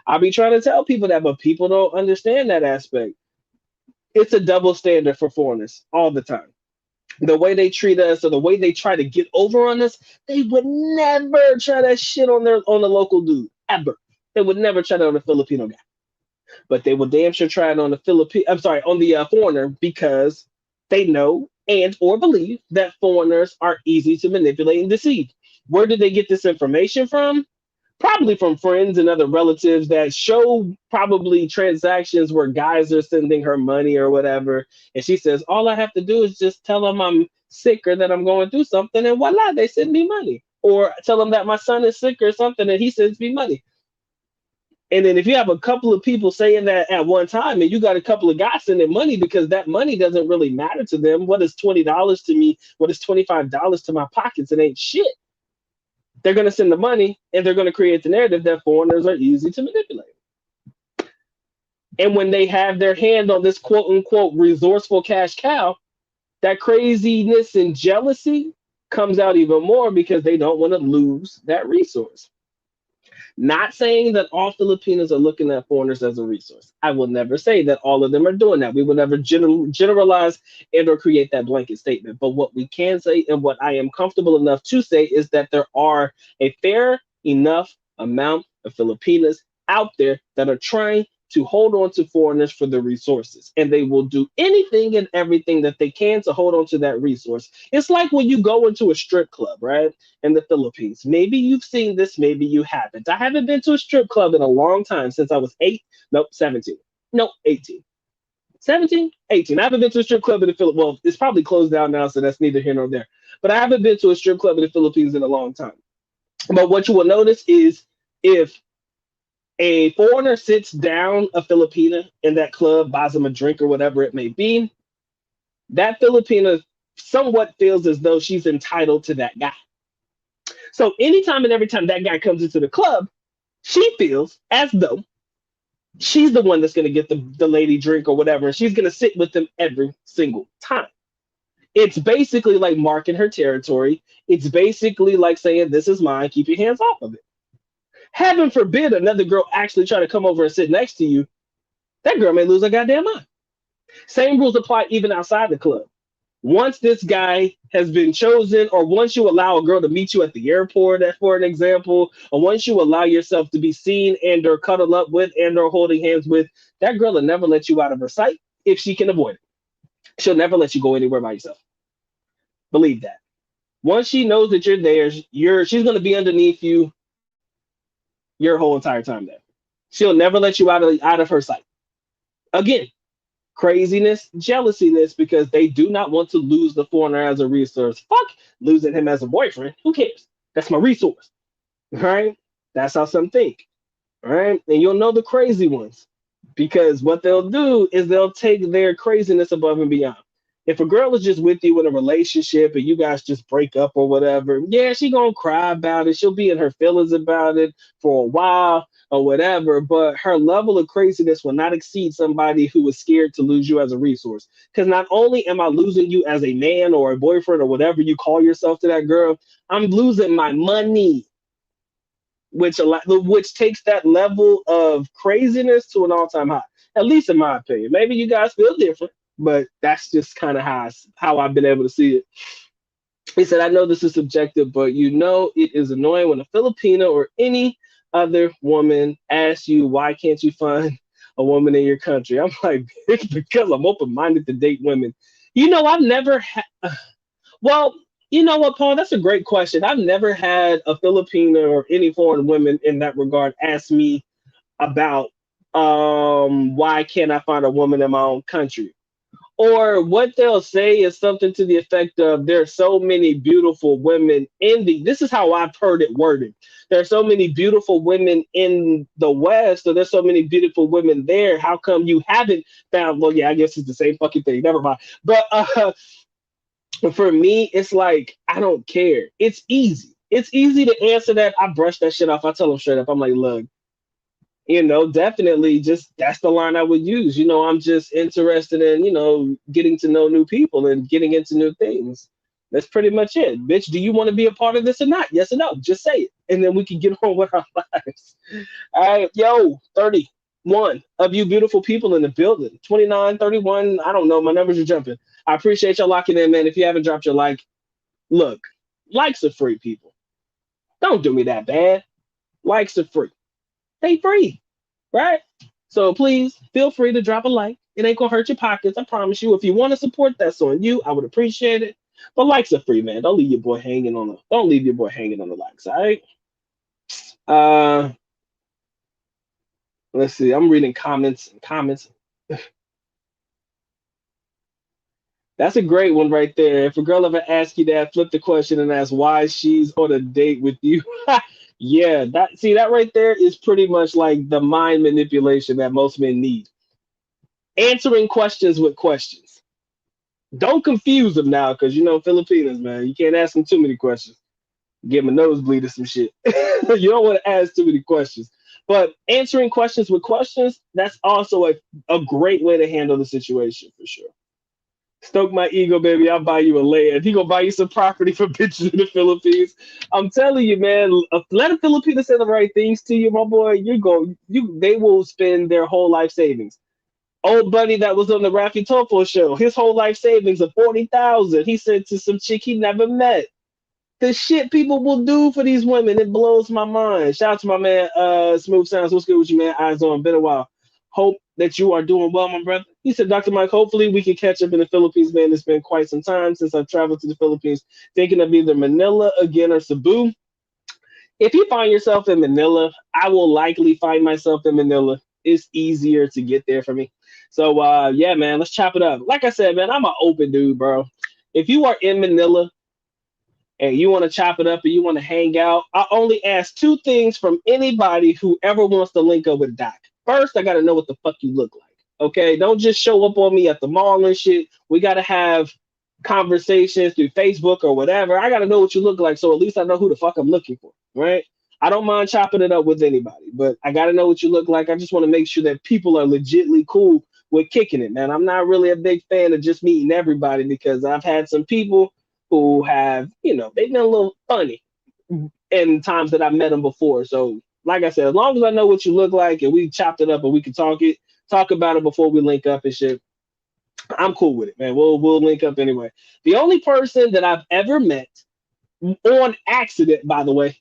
I'll be trying to tell people that, but people don't understand that aspect. It's a double standard for foreigners all the time. The way they treat us or the way they try to get over on us, they would never try that shit on the local dude. Ever. They would never try that on a Filipino guy. But they will damn sure try it on the on the foreigner because they know and or believe that foreigners are easy to manipulate and deceive. Where did they get this information from? Probably from friends and other relatives that show probably transactions where guys are sending her money or whatever. And she says, all I have to do is just tell them I'm sick or that I'm going through something, and voila, they send me money. Or tell them that my son is sick or something, and he sends me money. And then if you have a couple of people saying that at one time, and you got a couple of guys sending money because that money doesn't really matter to them. What is $20 to me? What is $25 to my pockets? It ain't shit. They're going to send the money and they're going to create the narrative that foreigners are easy to manipulate. And when they have their hand on this quote unquote resourceful cash cow, that craziness and jealousy comes out even more because they don't want to lose that resource. Not saying that all Filipinos are looking at foreigners as a resource. I will never say that all of them are doing that. We will never generalize and or create that blanket statement. But what we can say and what I am comfortable enough to say is that there are a fair enough amount of Filipinos out there that are trying to hold on to foreigners for the resources. And they will do anything and everything that they can to hold on to that resource. It's like when you go into a strip club, right? In the Philippines. Maybe you've seen this, maybe you haven't. I haven't been to a strip club in a long time since I was 17. Nope, 18. 17, 18. I haven't been to a strip club in the Philippines. Well, it's probably closed down now, so that's neither here nor there. But I haven't been to a strip club in the Philippines in a long time. But what you will notice is if a foreigner sits down a Filipina in that club, buys them a drink or whatever it may be, that Filipina somewhat feels as though she's entitled to that guy. So anytime and every time that guy comes into the club, she feels as though She's the one that's going to get the lady drink or whatever, and she's going to sit with them every single time. It's basically like marking her territory. It's basically like saying, "This is mine. Keep your hands off of it." Heaven forbid another girl actually try to come over and sit next to you. That girl may lose her goddamn mind. Same rules apply even outside the club. Once this guy has been chosen, or once you allow a girl to meet you at the airport, for an example, or once you allow yourself to be seen and or cuddle up with and or holding hands with, that girl will never let you out of her sight if she can avoid it. She'll never let you go anywhere by yourself. Believe that. Once she knows that you're there, she's gonna be underneath you your whole entire time there. She'll never let you out of her sight. Again, craziness, jealousiness, because they do not want to lose the foreigner as a resource. Fuck losing him as a boyfriend. Who cares? That's my resource. Right? That's how some think. Right? And you'll know the crazy ones because what they'll do is they'll take their craziness above and beyond. If a girl is just with you in a relationship and you guys just break up or whatever, yeah, she gonna cry about it. She'll be in her feelings about it for a while or whatever, but her level of craziness will not exceed somebody who is scared to lose you as a resource. Because not only am I losing you as a man or a boyfriend or whatever you call yourself to that girl, I'm losing my money, which takes that level of craziness to an all-time high. At least in my opinion. Maybe you guys feel different, but that's just kind of how I've been able to see it. He said, "I know this is subjective, but you know it is annoying when a Filipino or any other woman asks you why can't you find a woman in your country." I'm like, it's because I'm open-minded to date women. I've never had. Well, you know what, Paul? That's a great question. I've never had a Filipino or any foreign women in that regard ask me about why can't I find a woman in my own country. Or what they'll say is something to the effect of there's so many beautiful women in the this is how I've heard it worded. There's so many beautiful women in the West, or there's so many beautiful women there. How come you haven't found? Well, yeah, I guess it's the same fucking thing. Never mind. But for me, it's like I don't care. It's easy. It's easy to answer that. I brush that shit off. I tell them straight up. I'm like, look, definitely just that's the line I would use. I'm just interested in, getting to know new people and getting into new things. That's pretty much it. Bitch, do you want to be a part of this or not? Yes or no? Just say it. And then we can get on with our lives. All right, yo, 31 of you beautiful people in the building. 29, 31. I don't know. My numbers are jumping. I appreciate y'all locking in, man. If you haven't dropped your like, look, likes are free, people. Don't do me that bad. Likes are free. They free, right? So please feel free to drop a like. It ain't gonna hurt your pockets. I promise you. If you want to support, that's on you. I would appreciate it. But likes are free, man. Don't leave your boy hanging on the likes. All right. Uh, let's see. I'm reading comments and comments. That's a great one right there. If a girl ever asks you that, flip the question and ask why she's on a date with you. Yeah, that right there is pretty much like the mind manipulation that most men need. Answering questions with questions. Don't confuse them now, because Filipinos, man, you can't ask them too many questions. Get my nosebleed or some shit. You don't want to ask too many questions. But answering questions with questions, that's also a great way to handle the situation for sure. Stoke my ego, baby. I'll buy you a land. He gonna buy you some property for bitches in the Philippines. I'm telling you, man. Let a Filipino say the right things to you, my boy. They will spend their whole life savings. Old buddy that was on the Rafi Tofo show, his whole life savings of 40,000. He said to some chick he never met. The shit people will do for these women, it blows my mind. Shout out to my man, Smooth Sounds. What's good with you, man? Eyes on, been a while. Hope that you are doing well, my brother. He said, Dr. Mike, hopefully we can catch up in the Philippines, man. It's been quite some time since I've traveled to the Philippines. Thinking of either Manila again or Cebu. If you find yourself in Manila, I will likely find myself in Manila. It's easier to get there for me. So yeah, man, let's chop it up. Like I said, man, I'm an open dude, bro. If you are in Manila and you want to chop it up and you want to hang out, I only ask two things from anybody who ever wants to link up with Doc. First, I gotta know what the fuck you look like. Okay, don't just show up on me at the mall and shit. We gotta have conversations through Facebook or whatever. I gotta know what you look like, so at least I know who the fuck I'm looking for, right? I don't mind chopping it up with anybody, but I got to know what you look like. I just want to make sure that people are legitly cool with kicking it, man. I'm not really a big fan of just meeting everybody because I've had some people who have, they've been a little funny in times that I've met them before. So, like I said, as long as I know what you look like and we chopped it up and we can talk about it before we link up and shit, I'm cool with it, man. We'll link up anyway. The only person that I've ever met on accident, by the way,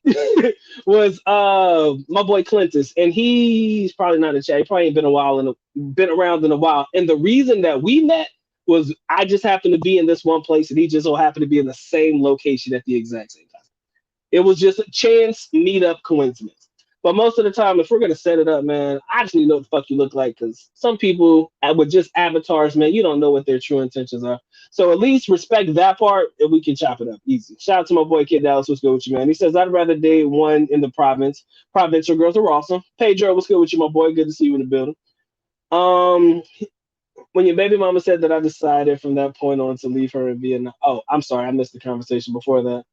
was my boy Clintus, and he's probably not in chat. He probably ain't been a while and been around in a while. And the reason that we met was I just happened to be in this one place, and he just so happened to be in the same location at the exact same time. It was just a chance meetup coincidence. But most of the time, if we're gonna set it up, man, I just need to know what the fuck you look like because some people with just avatars, man, you don't know what their true intentions are. So at least respect that part, and we can chop it up easy. Shout out to my boy Kid Dallas, what's good with you, man? He says I'd rather date one in the province. Provincial girls are awesome. Pedro, what's good with you, my boy? Good to see you in the building. Um, when your baby mama said that I decided from that point on to leave her in Vietnam. Oh, I'm sorry, I missed the conversation before that.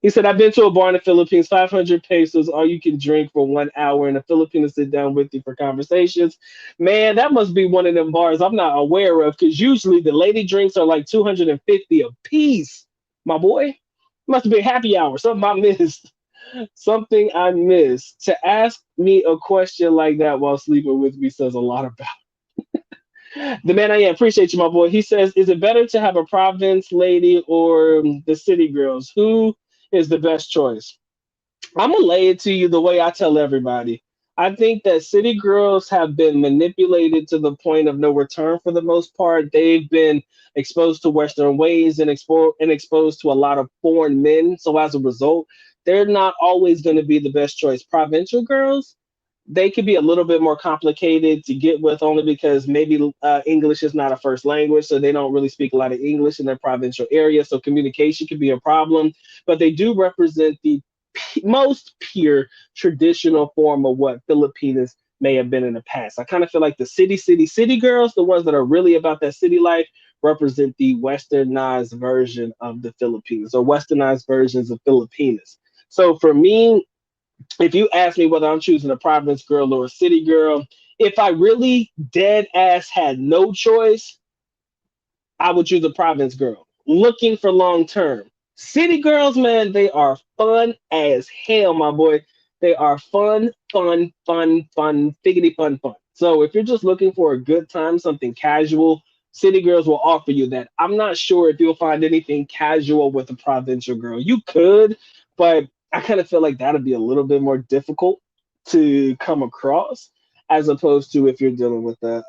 He said, I've been to a bar in the Philippines, 500 pesos, all you can drink for 1 hour, and the Filipinos sit down with you for conversations. Man, that must be one of them bars I'm not aware of because usually the lady drinks are like 250 a piece. My boy, must be a happy hour. Something I missed. Something I missed. To ask me a question like that while sleeping with me says a lot about the man I am. Appreciate you, my boy. He says, is it better to have a province lady or the city girls? Who is the best choice? I'm gonna lay it to you the way I tell everybody. I think that city girls have been manipulated to the point of no return for the most part. They've been exposed to Western ways and exposed to a lot of foreign men. So as a result, they're not always going to be the best choice. Provincial girls, they could be a little bit more complicated to get with only because maybe English is not a first language, so they don't really speak a lot of English in their provincial area. So communication could be a problem, but they do represent the most pure traditional form of what Filipinas may have been in the past. I kind of feel like the city girls, the ones that are really about that city life, represent the westernized version of the Philippines or westernized versions of Filipinas. So for me, if you ask me whether I'm choosing a province girl or a city girl, if I really dead ass had no choice, I would choose a province girl. Looking for long term. City girls, man, they are fun as hell, my boy. They are fun, figgity fun. So if you're just looking for a good time, something casual, city girls will offer you that. I'm not sure if you'll find anything casual with a provincial girl. You could, but I kind of feel like that'd be a little bit more difficult to come across as opposed to if you're dealing with a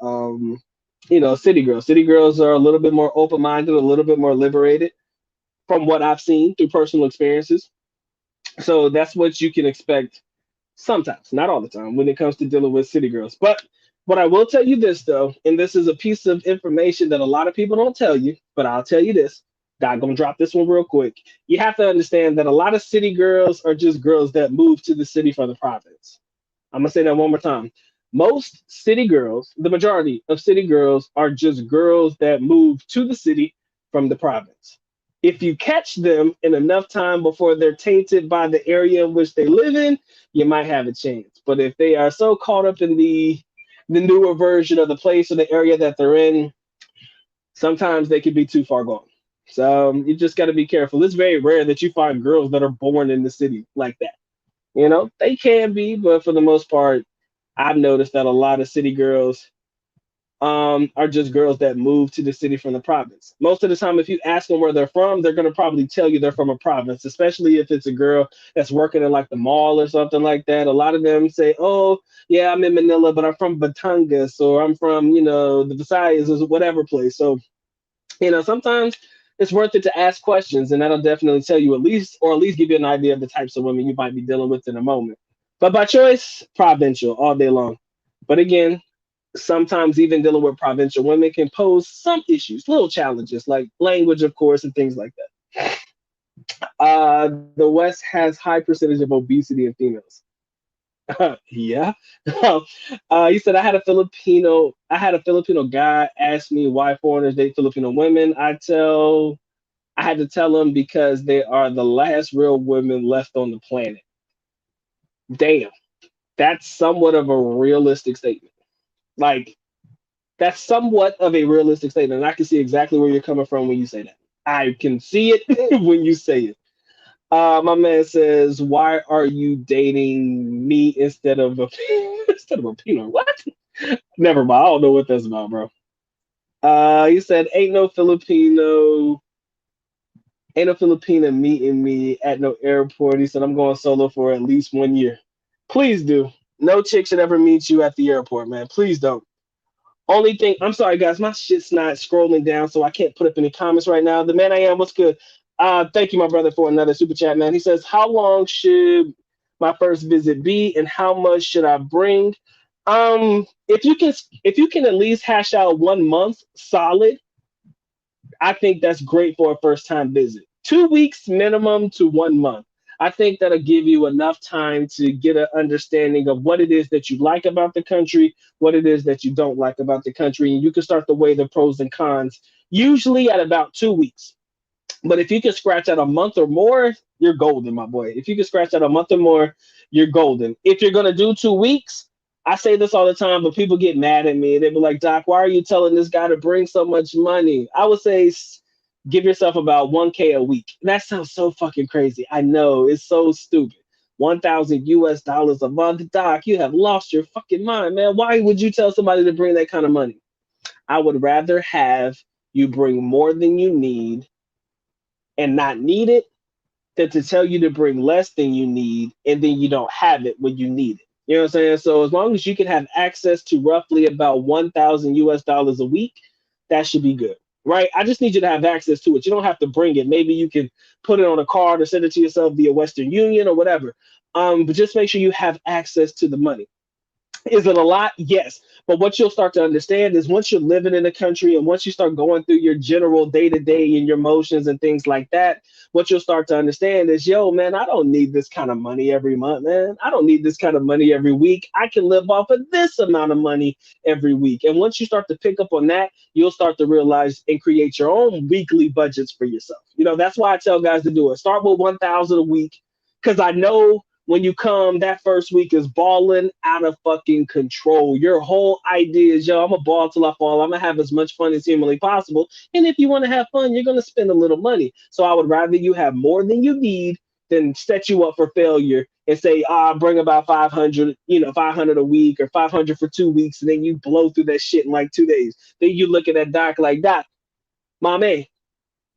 city girls. City girls are a little bit more open minded, a little bit more liberated from what I've seen through personal experiences. So that's what you can expect sometimes, not all the time, when it comes to dealing with city girls. But what I will tell you this though, and this is a piece of information that a lot of people don't tell you, but I'll tell you this. God gonna drop this one real quick. You have to understand that a lot of city girls are just girls that move to the city from the province. I'm gonna say that one more time. Most city girls, the majority of city girls are just girls that move to the city from the province. If you catch them in enough time before they're tainted by the area in which they live in, you might have a chance. But if they are so caught up in the newer version of the place or the area that they're in, sometimes they could be too far gone. So you just got to be careful. It's very rare that you find girls that are born in the city like that. They can be, but for the most part, I've noticed that a lot of city girls are just girls that move to the city from the province. Most of the time, if you ask them where they're from, they're going to probably tell you they're from a province, especially if it's a girl that's working in like the mall or something like that. A lot of them say, oh, yeah, I'm in Manila, but I'm from Batangas or I'm from, the Visayas or whatever place. So, sometimes it's worth it to ask questions, and that'll definitely tell you at least give you an idea of the types of women you might be dealing with in a moment. But by choice, provincial all day long. But again, sometimes even dealing with provincial women can pose some issues, little challenges like language, of course, and things like that. The West has high percentage of obesity in females. Yeah. He said I had a Filipino guy ask me why foreigners date Filipino women. I had to tell him because they are the last real women left on the planet. Damn, that's somewhat of a realistic statement. Like, that's somewhat of a realistic statement. And I can see exactly where you're coming from when you say that. I can see it when you say it. My man says, "Why are you dating me instead of a instead of a peanut?" What? Never mind. I don't know what that's about, bro. He said, ain't no Filipina meeting me at no airport." He said, "I'm going solo for at least 1 year." Please do. No chick should ever meet you at the airport, man. Please don't. Only thing, I'm sorry, guys, my shit's not scrolling down, so I can't put up any comments right now. The man I am, what's good? Thank you, my brother, for another super chat, man. He says, "How long should my first visit be, and how much should I bring?" If you can at least hash out 1 month solid, I think that's great for a first time visit. 2 weeks minimum to 1 month. I think that'll give you enough time to get an understanding of what it is that you like about the country, what it is that you don't like about the country, and you can start to weigh the pros and cons usually at about 2 weeks. But if you can scratch out a month or more, you're golden, my boy. If you can scratch out a month or more, you're golden. If you're gonna do 2 weeks, I say this all the time, but people get mad at me. They be like, "Doc, why are you telling this guy to bring so much money?" I would say give yourself about 1K a week. That sounds so fucking crazy. I know it's so stupid. 1,000 US dollars a month, Doc. You have lost your fucking mind, man. Why would you tell somebody to bring that kind of money? I would rather have you bring more than you need and not need it than to tell you to bring less than you need and then you don't have it when you need it. You know what I'm saying? So as long as you can have access to roughly about 1,000 US dollars a week, that should be good. Right? I just need you to have access to it. You don't have to bring it. Maybe you can put it on a card or send it to yourself via Western Union or whatever. But just make sure you have access to the money. Is it a lot? Yes. But what you'll start to understand is once you're living in the country and once you start going through your general day to day and your motions and things like that, what you'll start to understand is, yo, man, I don't need this kind of money every month, man. I don't need this kind of money every week. I can live off of this amount of money every week. And once you start to pick up on that, you'll start to realize and create your own weekly budgets for yourself. You know, that's why I tell guys to do it. Start with 1,000 a week because I know when you come, that first week is balling out of fucking control. Your whole idea is, yo, I'm a ball till I fall. I'm gonna have as much fun as humanly possible. And if you want to have fun, you're gonna spend a little money. So I would rather you have more than you need than set you up for failure and say, bring about 500, 500 a week or 500 for 2 weeks, and then you blow through that shit in like 2 days. Then you look at that doc like, "Doc, my man,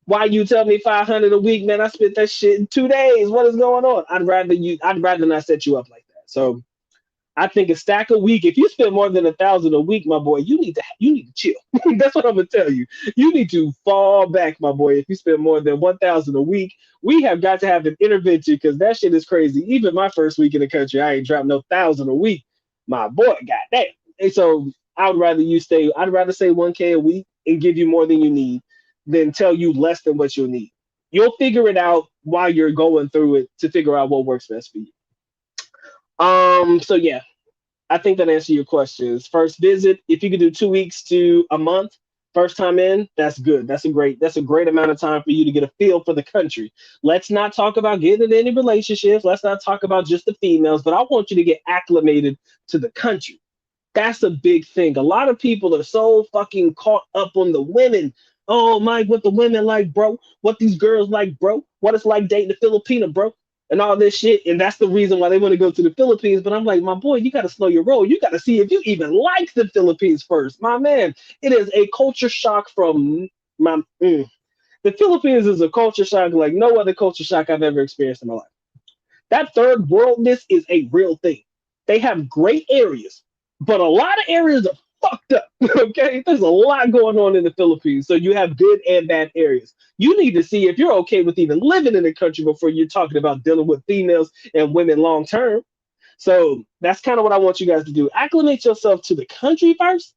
why you tell me 500 a week, man? I spent that shit in 2 days. What is going on?" I'd rather not set you up like that. So I think a stack a week. If you spend more than 1,000 a week, my boy, you need to chill. That's what I'm gonna tell you. You need to fall back, my boy. If you spend more than 1,000 a week, we have got to have an intervention because that shit is crazy. Even my first week in the country, I ain't dropped no 1,000 a week, my boy. Goddamn. And so I would rather you stay. I'd rather say 1K a week and give you more than you need than tell you less than what you'll need. You'll figure it out while you're going through it to figure out what works best for you. So yeah, I think that answers your questions. First visit, if you could do 2 weeks to a month, first time in, that's good. That's a great amount of time for you to get a feel for the country. Let's not talk about getting in any relationships. Let's not talk about just the females, but I want you to get acclimated to the country. That's a big thing. A lot of people are so fucking caught up on the women. Oh, Mike, what the women like, bro? What these girls like, bro? What it's like dating a Filipina, bro? And all this shit. And that's the reason why they want to go to the Philippines. But I'm like, my boy, you got to slow your roll. You got to see if you even like the Philippines first. My man, it is a culture shock from my. The Philippines is a culture shock like no other culture shock I've ever experienced in my life. That third worldness is a real thing. They have great areas, but a lot of areas are fucked up. Okay, there's a lot going on in the Philippines, so you have good and bad areas. You need to see if you're okay with even living in the country before you're talking about dealing with females and women long term. So that's kind of what I want you guys to do. Acclimate yourself to the country first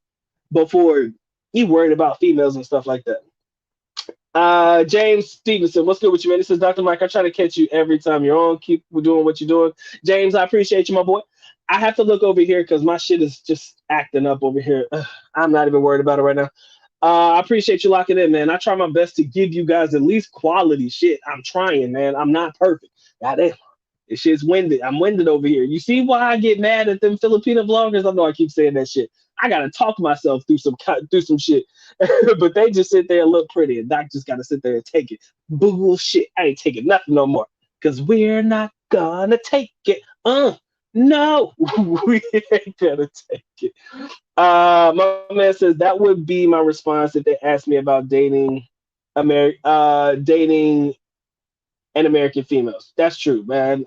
before you worried about females and stuff like that. James Stevenson, what's good with you, man? This is Dr. Mike. I try to catch you every time you're on. Keep doing what you're doing. James, I appreciate you, my boy. I have to look over here because my shit is just acting up over here. I'm not even worried about it right now. I appreciate you locking in, man. I try my best to give you guys at least quality shit. I'm trying, man. I'm not perfect. Goddamn. This shit's winded. I'm winded over here. You see why I get mad at them Filipino vloggers? I know I keep saying that shit. I gotta talk myself through some shit, but they just sit there and look pretty, and Doc just gotta sit there and take it. Bullshit. I ain't taking nothing no more, cause we're not gonna take it. No, we ain't gonna take it. My man says that would be my response if they asked me about dating and American females. That's true, man.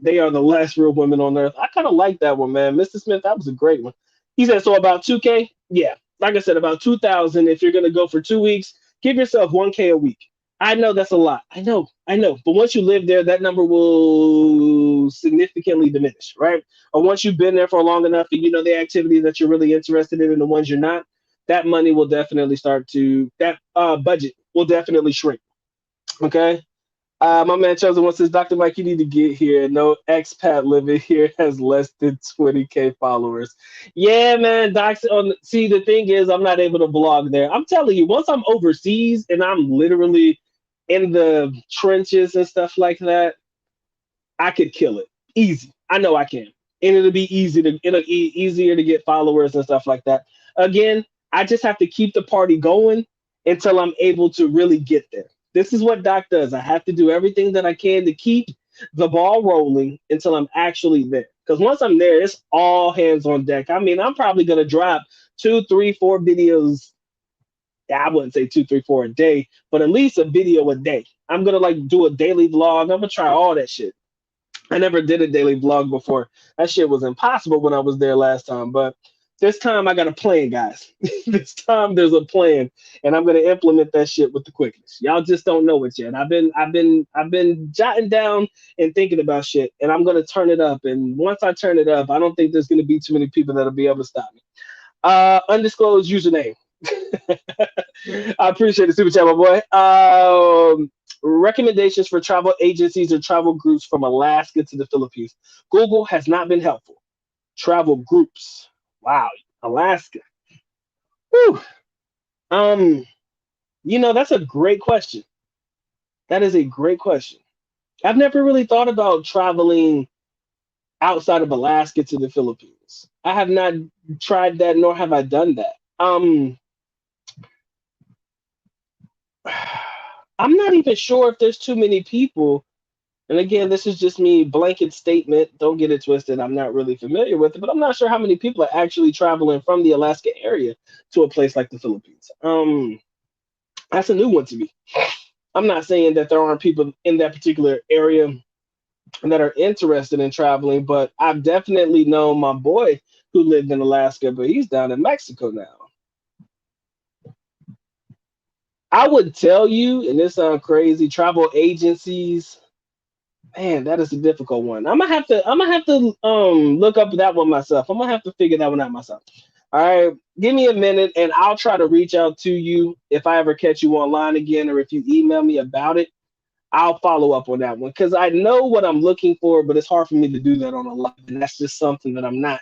They are the last real women on earth. I kind of like that one, man. Mr. Smith, that was a great one. He said so about 2K. Yeah, like I said, about 2,000. If you're gonna go for 2 weeks, give yourself 1K a week. I know that's a lot. I know. But once you live there, that number will significantly diminish, right? Or once you've been there for long enough and you know the activities that you're really interested in and the ones you're not, that money will definitely that budget will definitely shrink. Okay. My man Chosen one says, Dr. Mike, you need to get here. No expat living here has less than 20K followers. Yeah, man. See, the thing is, I'm not able to blog there. I'm telling you, once I'm overseas and I'm literally in the trenches and stuff like that, I could kill it. Easy. I know I can. And it'll be easier to get followers and stuff like that. Again, I just have to keep the party going until I'm able to really get there. This is what Doc does. I have to do everything that I can to keep the ball rolling until I'm actually there. Because once I'm there, it's all hands on deck. I mean, I'm probably gonna drop 2, 3, 4 videos. I wouldn't say 2, 3, 4 a day, but at least a video a day. I'm gonna like do a daily vlog. I'm gonna try all that shit. I never did a daily vlog before. That shit was impossible when I was there last time. But this time I got a plan, guys. This time there's a plan, and I'm gonna implement that shit with the quickness. Y'all just don't know it yet. I've been jotting down and thinking about shit, and I'm gonna turn it up. And once I turn it up, I don't think there's gonna be too many people that'll be able to stop me. Undisclosed username. I appreciate the super chat, my boy. Recommendations for travel agencies or travel groups from Alaska to the Philippines. Google has not been helpful. Travel groups. Wow, Alaska. Whew. Um, that's a great question. That is a great question. I've never really thought about traveling outside of Alaska to the Philippines. I have not tried that, nor have I done that. I'm not even sure if there's too many people. And again, this is just me blanket statement. Don't get it twisted. I'm not really familiar with it, but I'm not sure how many people are actually traveling from the Alaska area to a place like the Philippines. That's a new one to me. I'm not saying that there aren't people in that particular area that are interested in traveling, but I've definitely known my boy who lived in Alaska, but he's down in Mexico now. I would tell you, and this sounds crazy, travel agencies. Man, that is a difficult one. I'm gonna have to look up that one myself. I'm gonna have to figure that one out myself. All right, give me a minute, and I'll try to reach out to you if I ever catch you online again, or if you email me about it. I'll follow up on that one because I know what I'm looking for, but it's hard for me to do that on a live, and that's just something that I'm not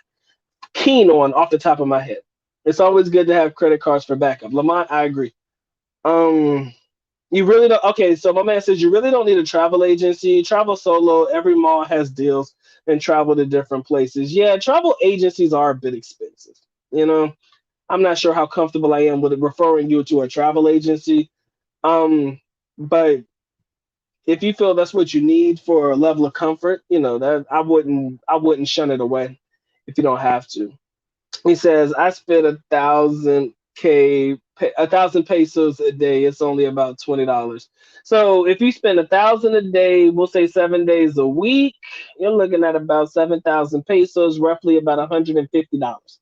keen on off the top of my head. It's always good to have credit cards for backup. Lamont, I agree. Um, you really don't. Okay, so my man says you really don't need a travel agency. Travel solo. Every mall has deals and travel to different places. Yeah, travel agencies are a bit expensive. You know, I'm not sure how comfortable I am with referring you to a travel agency. But if you feel that's what you need for a level of comfort, that I wouldn't shun it away if you don't have to. He says, I spent 1,000 pesos a day. It's only about $20. So if you spend 1,000 a day, we'll say 7 days a week, you're looking at about 7,000 pesos, roughly about $150.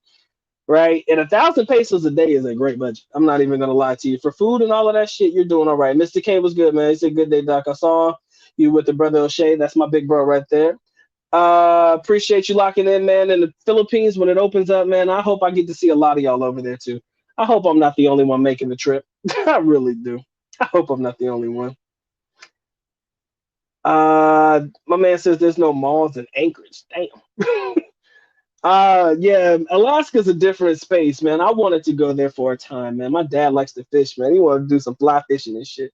Right? And 1,000 pesos a day is a great budget. I'm not even gonna lie to you. For food and all of that shit, you're doing all right. Mr. K was good, man. He said, good day, Doc. I saw you with the brother O'Shea. That's my big bro right there. Appreciate you locking in, man. In the Philippines, when it opens up, man, I hope I get to see a lot of y'all over there too. I hope I'm not the only one making the trip. I really do. I hope I'm not the only one. My man says there's no malls in Anchorage. Damn. Yeah, Alaska's a different space, man. I wanted to go there for a time, man. My dad likes to fish, man. He wanted to do some fly fishing and shit.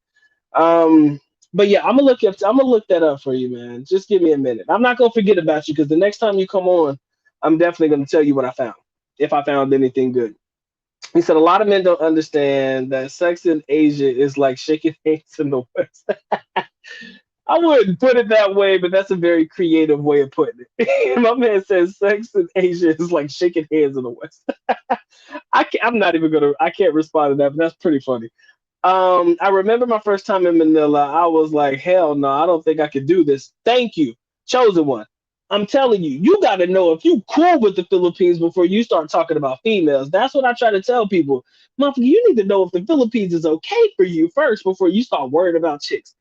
Um, But yeah, I'm gonna look that up for you, man. Just give me a minute. I'm not gonna forget about you because the next time you come on, I'm definitely gonna tell you what I found. If I found anything good. He said a lot of men don't understand that sex in Asia is like shaking hands in the West. I wouldn't put it that way, but that's a very creative way of putting it. My man says sex in Asia is like shaking hands in the West. I'm not even gonna. I can't respond to that, but that's pretty funny. I remember my first time in Manila. I was like, hell no, I don't think I could do this. Thank you, chosen one. I'm telling you, you got to know if you cool with the Philippines before you start talking about females. That's what I try to tell people. Motherfucker, you need to know if the Philippines is okay for you first before you start worrying about chicks.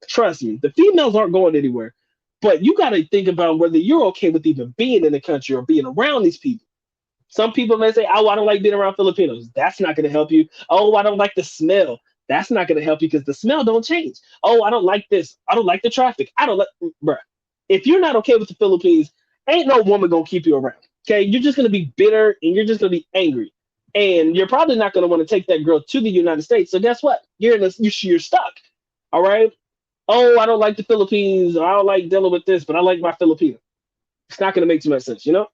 Trust me, the females aren't going anywhere. But you got to think about whether you're okay with even being in the country or being around these people. Some people may say, "Oh, I don't like being around Filipinos." That's not going to help you. "Oh, I don't like the smell." That's not going to help you because the smell don't change. "Oh, I don't like this. I don't like the traffic. I don't like." Bruh. If you're not okay with the Philippines, ain't no woman gonna keep you around. Okay, you're just gonna be bitter and you're just gonna be angry, and you're probably not gonna want to take that girl to the United States. So guess what? You're stuck. All right. "Oh, I don't like the Philippines. Or I don't like dealing with this, but I like my Filipino." It's not gonna make too much sense, you know.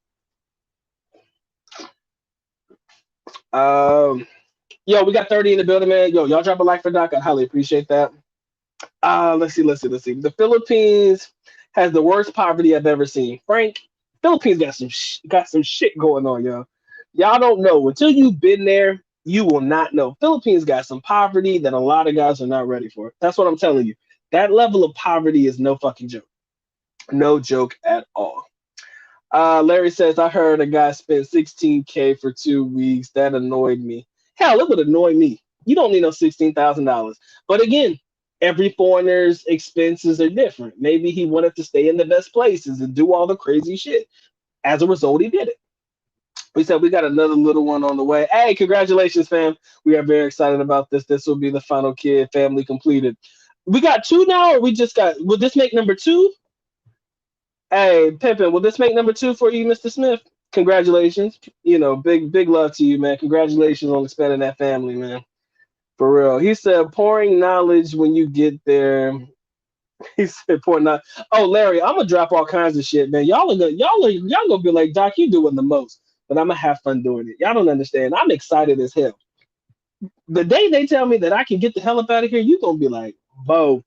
Um, Yo, we got 30 in the building, man. Yo, y'all drop a like for Doc. I highly appreciate that. Let's see. The Philippines has the worst poverty I've ever seen. Frank, Philippines got some shit going on, yo. Y'all don't know until you've been there. You will not know. Philippines got some poverty that a lot of guys are not ready for. That's what I'm telling you. That level of poverty is no fucking joke. No joke at all. Larry says, I heard a guy spent 16K for 2 weeks. That annoyed me. Hell, it would annoy me. You don't need no $16,000. But again, every foreigner's expenses are different. Maybe he wanted to stay in the best places and do all the crazy shit. As a result, he did it. We said we got another little one on the way. Hey, congratulations, fam. We are very excited about this. This will be the final kid, family completed. We got two now, or we just got, will this make number two? Hey, Pippin, will this make number two for you, Mr. Smith? Congratulations. You know, big love to you, man. Congratulations on expanding that family, man. For real. He said pouring knowledge when you get there. He said pouring knowledge. Oh, Larry, I'm gonna drop all kinds of shit, man. Y'all gonna be like, Doc, you doing the most. But I'm gonna have fun doing it. Y'all don't understand. I'm excited as hell. The day they tell me that I can get the hell up out of here, you gonna be like, Bo,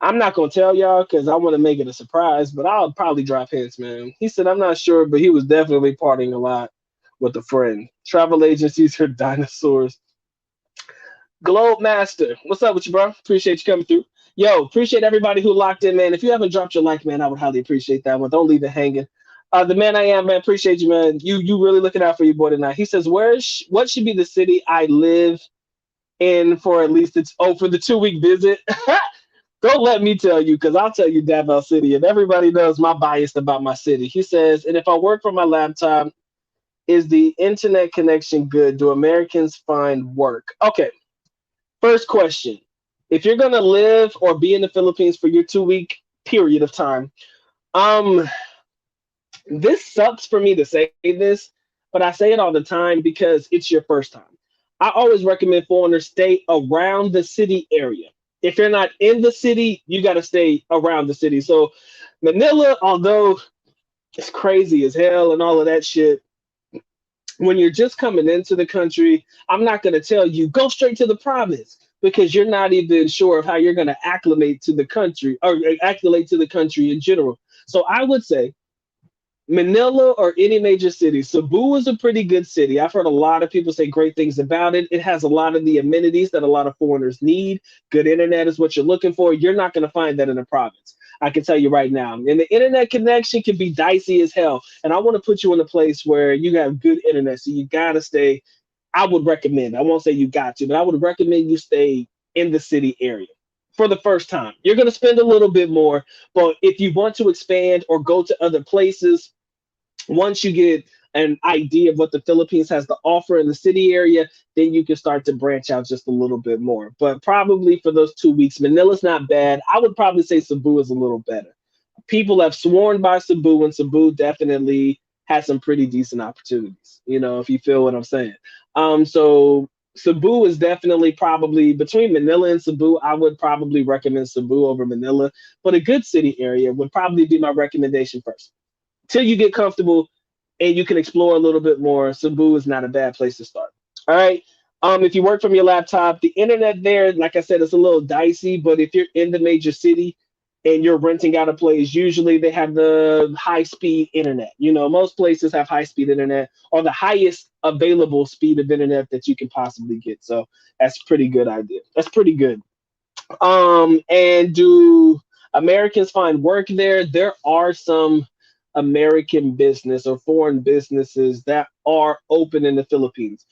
I'm not gonna tell y'all because I want to make it a surprise, but I'll probably drop hints, man. He said I'm not sure, but he was definitely partying a lot with a friend. Travel agencies are dinosaurs. Globe Master, what's up with you, bro? Appreciate you coming through. Yo, appreciate everybody who locked in, man. If you haven't dropped your like, man, I would highly appreciate that one. Don't leave it hanging. The man I am, man, appreciate you, man. You really looking out for your boy tonight. He says, what should be the city I live in for at least for the 2 week visit? Don't let me tell you, because I'll tell you Davao City, and everybody knows my bias about my city. He says, and if I work from my laptop, is the internet connection good? Do Americans find work? Okay, first question. If you're gonna live or be in the Philippines for your 2 week period of time, um, this sucks for me to say this, but I say it all the time because it's your first time. I always recommend foreigners stay around the city area. If you're not in the city, you got to stay around the city. So Manila, although it's crazy as hell and all of that shit, when you're just coming into the country, I'm not going to tell you go straight to the province because you're not even sure of how you're going to acclimate to the country or acclimate to the country in general. So I would say Manila or any major city. Cebu is a pretty good city. I've heard a lot of people say great things about it. It has a lot of the amenities that a lot of foreigners need. Good internet is what you're looking for. You're not going to find that in the province. I can tell you right now. And the internet connection can be dicey as hell. And I want to put you in a place where you have good internet. So you got to stay. I would recommend, I won't say you got to, but I would recommend you stay in the city area for the first time. You're going to spend a little bit more. But if you want to expand or go to other places, once you get an idea of what the Philippines has to offer in the city area, then you can start to branch out just a little bit more. But probably for those 2 weeks, Manila's not bad. I would probably say Cebu is a little better. People have sworn by Cebu, and Cebu definitely has some pretty decent opportunities, if you feel what I'm saying. So Cebu is definitely probably between Manila and Cebu. I would probably recommend Cebu over Manila, but a good city area would probably be my recommendation first. Till you get comfortable and you can explore a little bit more, Cebu is not a bad place to start. All right. If you work from your laptop, the internet there, like I said, it's a little dicey, but if you're in the major city and you're renting out a place, usually they have the high speed internet. You know, most places have high speed internet or the highest available speed of internet that you can possibly get. So that's pretty good idea. That's pretty good. And do Americans find work there? There are some American business or foreign businesses that are open in the Philippines.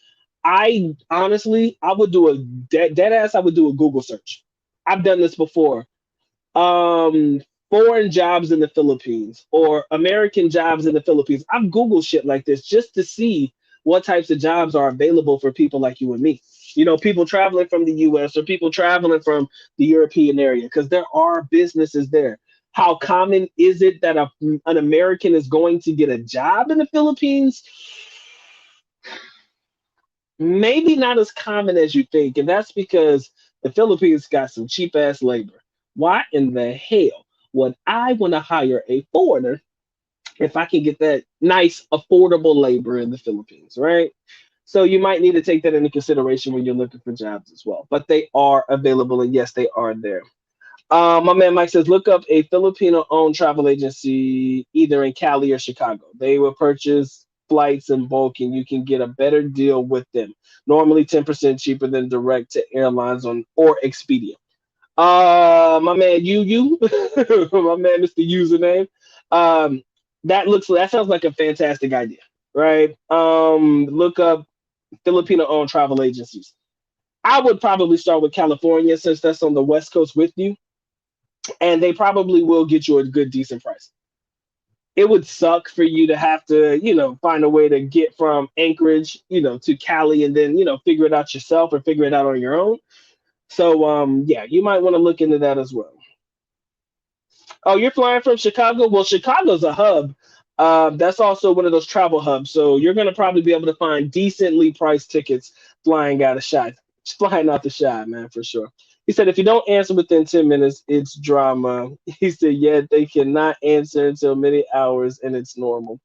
I honestly, I would do a dead ass. I would do a Google search. I've done this before. Um, Foreign jobs in the Philippines or American jobs in the Philippines. I've Googled shit like this just to see what types of jobs are available for people like you and me. You know, people traveling from the US or people traveling from the European area, because there are businesses there. How common is it that an American is going to get a job in the Philippines? Maybe not as common as you think, and that's because the Philippines got some cheap ass labor. Why in the hell would I want to hire a foreigner if I can get that nice, affordable labor in the Philippines, right? So you might need to take that into consideration when you're looking for jobs as well. But they are available, and yes, they are there. My man Mike says, look up a Filipino-owned travel agency either in Cali or Chicago. They will purchase flights in bulk, and you can get a better deal with them. Normally 10% cheaper than direct to airlines on or Expedia. My man, my man, Mr. Username. Um, that sounds like a fantastic idea, right? Look up Filipino-owned travel agencies. I would probably start with California since that's on the West Coast with you, and they probably will get you a good, decent price. It would suck for you to have to, find a way to get from Anchorage, to Cali and then, figure it out yourself or figure it out on your own. So, yeah, you might want to look into that as well. Oh, you're flying from Chicago? Well, Chicago's a hub. That's also one of those travel hubs. So you're going to probably be able to find decently priced tickets flying out the shot, man, for sure. He said, if you don't answer within 10 minutes, it's drama. He said, yeah, they cannot answer until many hours, and it's normal.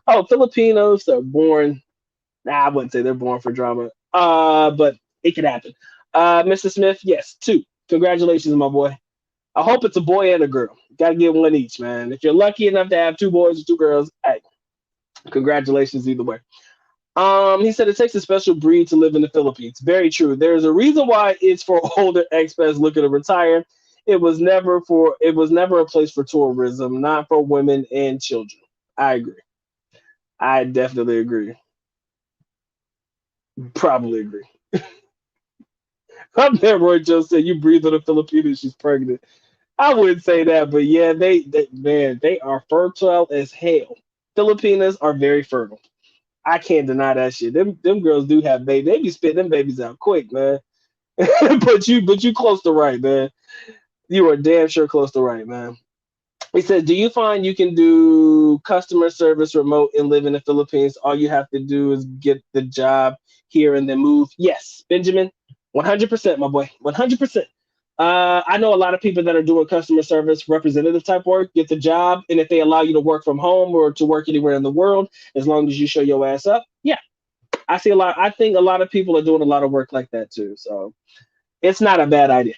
Oh, Filipinos are born. Nah, I wouldn't say they're born for drama. But it could happen. Mr. Smith, yes, two. Congratulations, my boy. I hope it's a boy and a girl. Gotta get one each, man. If you're lucky enough to have two boys or two girls, hey, congratulations either way. He said it takes a special breed to live in the Philippines. Very true. There's a reason why it's for older expats looking to retire. It was never a place for tourism, not for women and children. I agree. I definitely agree. Probably agree. I'm there, Roy Joe said you breathe on a Filipino, she's pregnant. I wouldn't say that, but yeah, man, they are fertile as hell. Filipinas are very fertile. I can't deny that shit. Them girls do have babies. They be spitting them babies out quick, man. but you close to right, man. You are damn sure close to right, man. He said, do you find you can do customer service remote and live in the Philippines? All you have to do is get the job here and then move. Yes, Benjamin, 100%, my boy, 100%. I know a lot of people that are doing customer service representative type work, get the job, and if they allow you to work from home or to work anywhere in the world, as long as you show your ass up, yeah, I see a lot. I think a lot of people are doing a lot of work like that too. So it's not a bad idea.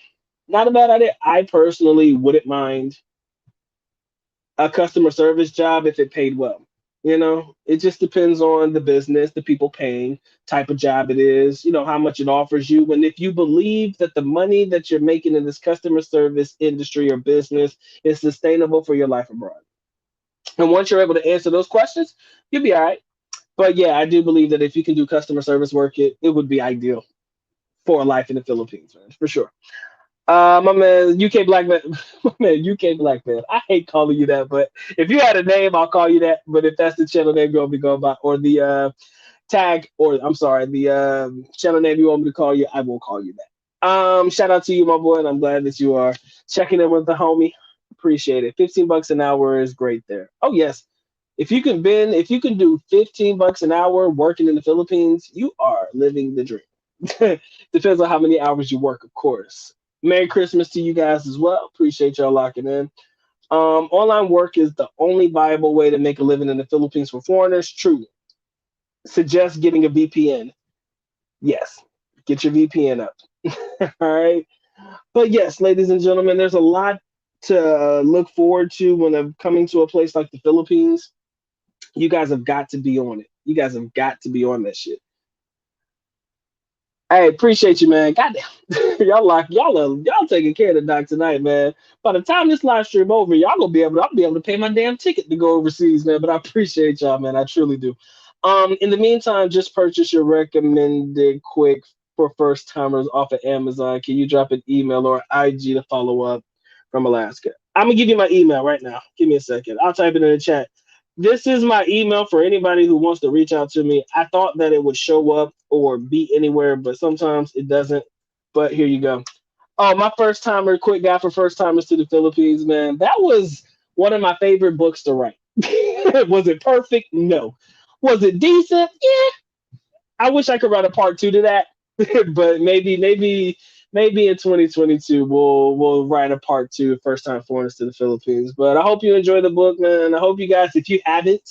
Not a bad idea. I personally wouldn't mind a customer service job if it paid well. It just depends on the business, the people paying, type of job it is, how much it offers you. And if you believe that the money that you're making in this customer service industry or business is sustainable for your life abroad. And once you're able to answer those questions, you'll be all right. But yeah, I do believe that if you can do customer service work, it would be ideal for a life in the Philippines, man, for sure. My man, UK Black Man, my man, UK Black Man. I hate calling you that, but if you had a name, I'll call you that. But if that's the channel name you want me to go by, or the tag, or I'm sorry, the channel name you want me to call you, I will call you that. Shout out to you, my boy, and I'm glad that you are checking in with the homie. Appreciate it. $15 an hour is great there. Oh yes, if you can do $15 an hour working in the Philippines, you are living the dream. Depends on how many hours you work, of course. Merry Christmas to you guys as well. Appreciate y'all locking in. Online work is the only viable way to make a living in the Philippines for foreigners. True. Suggest getting a VPN. Yes, get your VPN up. All right. But yes, ladies and gentlemen, there's a lot to look forward to when I'm coming to a place like the Philippines. You guys have got to be on it. You guys have got to be on that shit. Hey, appreciate you, man. Goddamn, y'all taking care of the doc tonight, man. By the time this live stream over, I'll be able to pay my damn ticket to go overseas, man. But I appreciate y'all, man. I truly do. In the meantime, just purchase your recommended quick for first timers off of Amazon. Can you drop an email or IG to follow up from Alaska? I'm gonna give you my email right now. Give me a second. I'll type it in the chat. This is my email for anybody who wants to reach out to me. I thought that it would show up or be anywhere, but sometimes it doesn't. But here you go. Oh, my first timer, quick guide for first timers to the Philippines, man. That was one of my favorite books to write. Was it perfect? No. Was it decent? Yeah. I wish I could write a part two to that, but maybe in 2022 we'll write a part two, first time foreigners to the Philippines. But I hope you enjoy the book, man. I hope you guys, if you haven't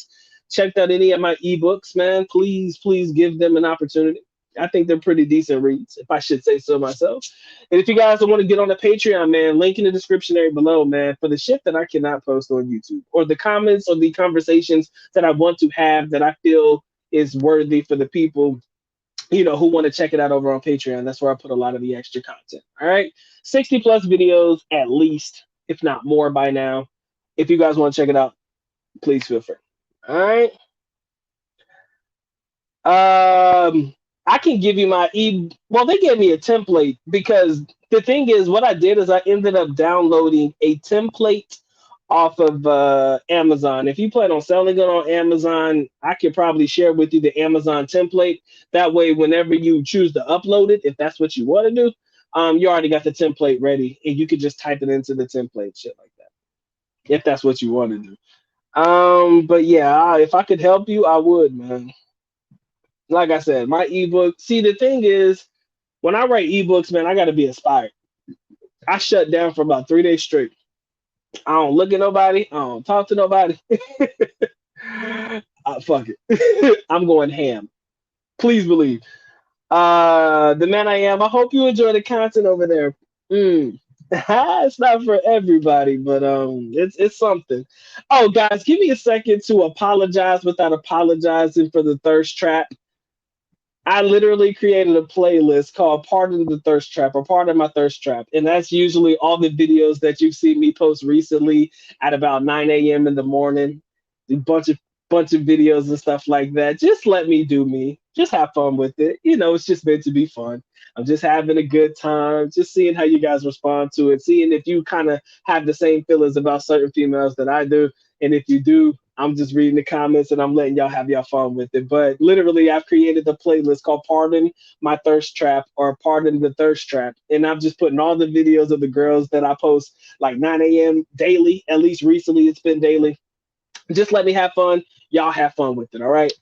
checked out any of my ebooks, man, please give them an opportunity. I think they're pretty decent reads, if I should say so myself. And if you guys want to get on the Patreon, man, link in the description area below, man, for the shit that I cannot post on YouTube or the comments or the conversations that I want to have that I feel is worthy for the people, who want to check it out over on Patreon. That's where I put a lot of the extra content. All right. 60 plus videos at least, if not more by now. If you guys want to check it out, please feel free. All right. I can give you well, they gave me a template because the thing is, what I did is I ended up downloading a template off of Amazon. If you plan on selling it on Amazon, I could probably share with you the Amazon template. That way, whenever you choose to upload it, if that's what you want to do, you already got the template ready, and you could just type it into the template, shit like that, if that's what you want to do. But yeah, if I could help you, I would, man. Like I said, my ebook. See, the thing is, when I write ebooks, man, I got to be inspired. I shut down for about 3 days straight. I don't look at nobody. I don't talk to nobody. Fuck it. I'm going ham. Please believe. The man I am. I hope you enjoy the content over there. It's not for everybody, but it's something. Oh, guys, give me a second to apologize without apologizing for the thirst trap. I literally created a playlist called Pardon the Thirst Trap or Pardon My Thirst Trap. And that's usually all the videos that you've seen me post recently at about 9 a.m. in the morning. A bunch of videos and stuff like that. Just let me do me. Just have fun with it. It's just meant to be fun. I'm just having a good time, just seeing how you guys respond to it, seeing if you kind of have the same feelings about certain females that I do. And if you do, I'm just reading the comments and I'm letting y'all have y'all fun with it. But literally, I've created a playlist called Pardon My Thirst Trap or Pardon the Thirst Trap. And I'm just putting all the videos of the girls that I post like 9 a.m. daily. At least recently, it's been daily. Just let me have fun. Y'all have fun with it. All right.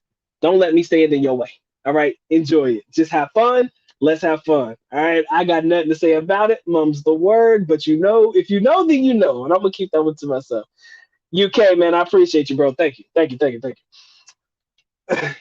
Don't let me stand in your way. All right. Enjoy it. Just have fun. Let's have fun. All right. I got nothing to say about it. Mum's the word. But if you know, then you know. And I'm going to keep that one to myself. UK, man, I appreciate you, bro. Thank you. Thank you. Thank you. Thank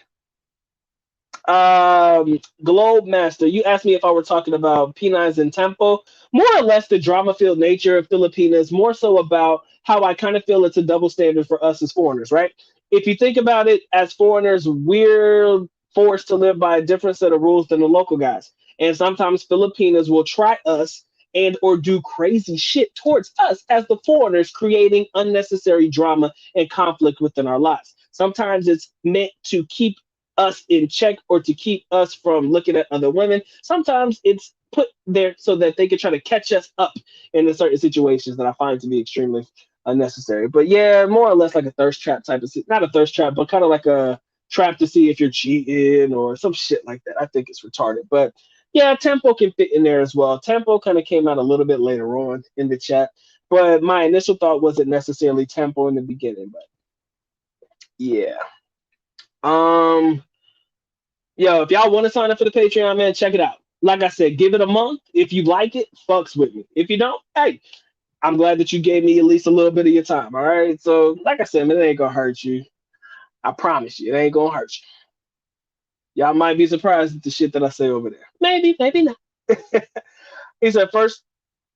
you. Globe Master, you asked me if I were talking about P9s and Tempo. More or less the drama-filled nature of Filipinas, more so about how I kind of feel it's a double standard for us as foreigners, right? If you think about it, as foreigners, we're forced to live by a different set of rules than the local guys. And sometimes Filipinas will try us and or do crazy shit towards us as the foreigners, creating unnecessary drama and conflict within our lives. Sometimes it's meant to keep us in check or to keep us from looking at other women. Sometimes it's put there so that they can try to catch us up in certain situations that I find to be extremely unnecessary. But yeah, more or less like a thirst trap type of, not a thirst trap, but kind of like a trap to see if you're cheating or some shit like that. I think it's retarded. But yeah, Tempo can fit in there as well. Tempo kind of came out a little bit later on in the chat, but my initial thought wasn't necessarily Tempo in the beginning. But yeah. Um, Yo, if y'all want to sign up for the Patreon, man, check it out. Like I said, give it a month. If you like it, fucks with me. If you don't, hey, I'm glad that you gave me at least a little bit of your time. All right. So, like I said, man, it ain't gonna hurt you. I promise you, it ain't gonna hurt you. Y'all might be surprised at the shit that I say over there. Maybe, maybe not. He said, first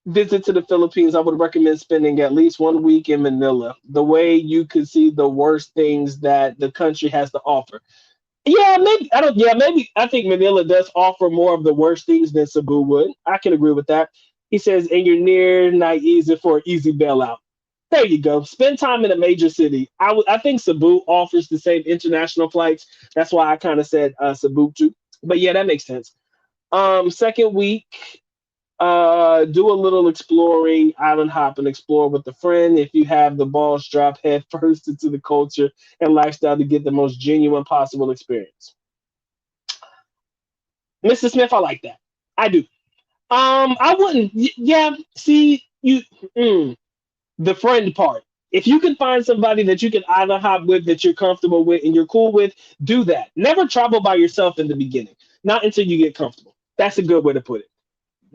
visit to the Philippines, I would recommend spending at least 1 week in Manila. The way you could see the worst things that the country has to offer. Yeah, maybe I don't. Yeah, maybe I think Manila does offer more of the worst things than Cebu would. I can agree with that. He says, and you're near Naiza for an easy bailout. There you go. Spend time in a major city. I think Cebu offers the same international flights. That's why I kind of said Cebu too. But yeah, that makes sense. Second week, do a little exploring, island hop, and explore with a friend. If you have the balls, drop head first into the culture and lifestyle to get the most genuine possible experience. Mr. Smith, I like that. I do. I wouldn't. Yeah, see, mm, the friend part. If you can find somebody that you can island hop with, that you're comfortable with, and you're cool with, do that. Never travel by yourself in the beginning. Not until you get comfortable. That's a good way to put it.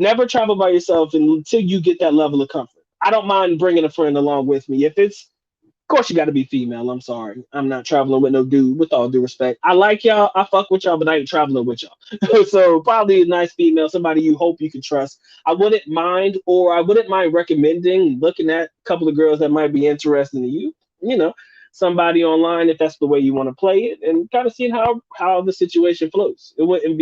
Never travel by yourself until you get that level of comfort. I don't mind bringing a friend along with me. If it's, of course, you got to be female. I'm sorry. I'm not traveling with no dude, with all due respect. I like y'all. I fuck with y'all, but I ain't traveling with y'all. So probably a nice female, somebody you hope you can trust. I wouldn't mind recommending looking at a couple of girls that might be interested in you. You know, somebody online if that's the way you want to play it, and kind of seeing how the situation flows. It wouldn't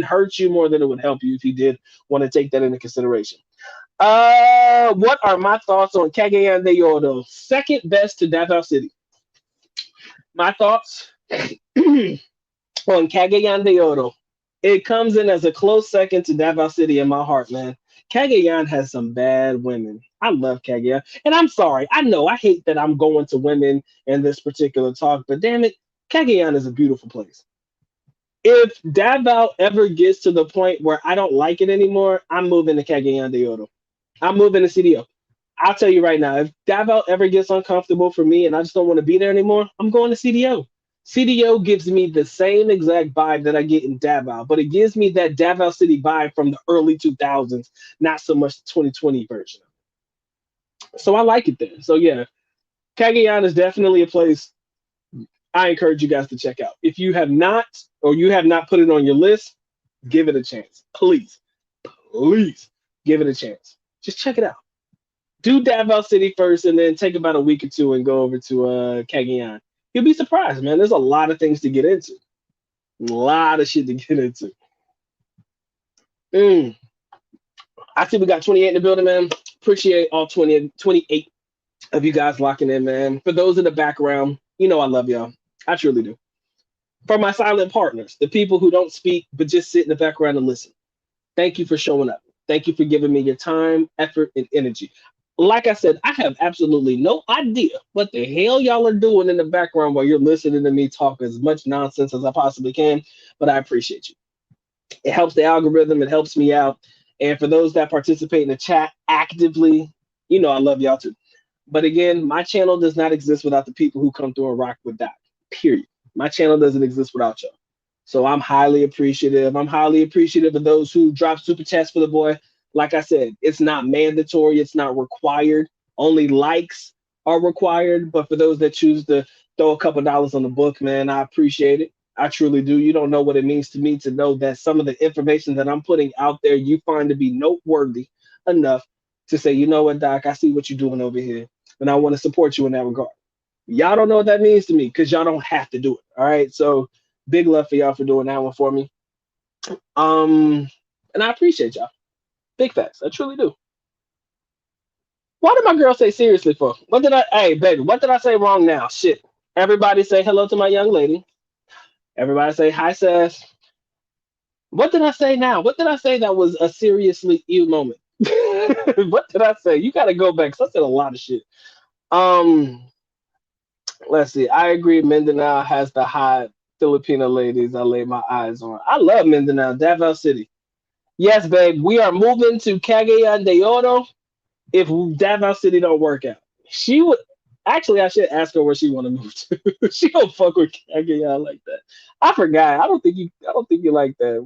hurt you more than it would help you if you did want to take that into consideration. What are my thoughts on Cagayan de Oro? Second best to Davao City. My thoughts on Cagayan de Oro. It comes in as a close second to Davao City in my heart, man. Cagayan has some bad women. I love Cagayan. And I'm sorry. I know I hate that I'm going to women in this particular talk, but damn it, Cagayan is a beautiful place. If Davao ever gets to the point where I don't like it anymore, I'm moving to Cagayan de Oro. I'm moving to CDO. I'll tell you right now, if Davao ever gets uncomfortable for me and I just don't want to be there anymore, I'm going to CDO. CDO gives me the same exact vibe that I get in Davao, but it gives me that Davao City vibe from the early 2000s, not so much the 2020 version. So I like it there. So yeah, Cagayan is definitely a place I encourage you guys to check out. If you have not, or you have not put it on your list, give it a chance. Please, please give it a chance. Just check it out. Do Davao City first and then take about a week or two and go over to Cagayan. You'll be surprised, man. There's a lot of things to get into. A lot of shit to get into. Mm. I see we got 28 in the building, man. Appreciate all 28 of you guys locking in, man. For those in the background, you know I love y'all. I truly do. For my silent partners, the people who don't speak but just sit in the background and listen, thank you for showing up. Thank you for giving me your time, effort, and energy. Like I said, I have absolutely no idea what the hell y'all are doing in the background while you're listening to me talk as much nonsense as I possibly can, but I appreciate you. It helps the algorithm, it helps me out. And for those that participate in the chat actively, you know I love y'all too. But again, my channel does not exist without the people who come through and rock with that. Period. My channel doesn't exist without y'all. So I'm highly appreciative. I'm highly appreciative of those who drop super chats for the boy. Like I said, it's not mandatory, it's not required. Only likes are required. But for those that choose to throw a couple dollars on the book, man, I appreciate it. I truly do. You don't know what it means to me to know that some of the information that I'm putting out there you find to be noteworthy enough to say, you know what, Doc, I see what you're doing over here, and I want to support you in that regard. Y'all don't know what that means to me because y'all don't have to do it. All right. So big love for y'all for doing that one for me. And I appreciate y'all. Big facts. I truly do. Why did my girl say seriously for? What did I hey baby, what did I say wrong now? Shit. Everybody say hello to my young lady. Everybody say hi, Sass. What did I say now? What did I say that was a seriously ew moment? What did I say? You gotta go back because I said a lot of shit. Um, let's see. I agree. Mindanao has the hot Filipino ladies I lay my eyes on. I love Mindanao, Davao City. Yes, babe. We are moving to Cagayan de Oro if Davao City don't work out. She would. Actually, I should ask her where she want to move to. She don't fuck with Cagayan like that. I forgot. I don't think you. I don't think you like that.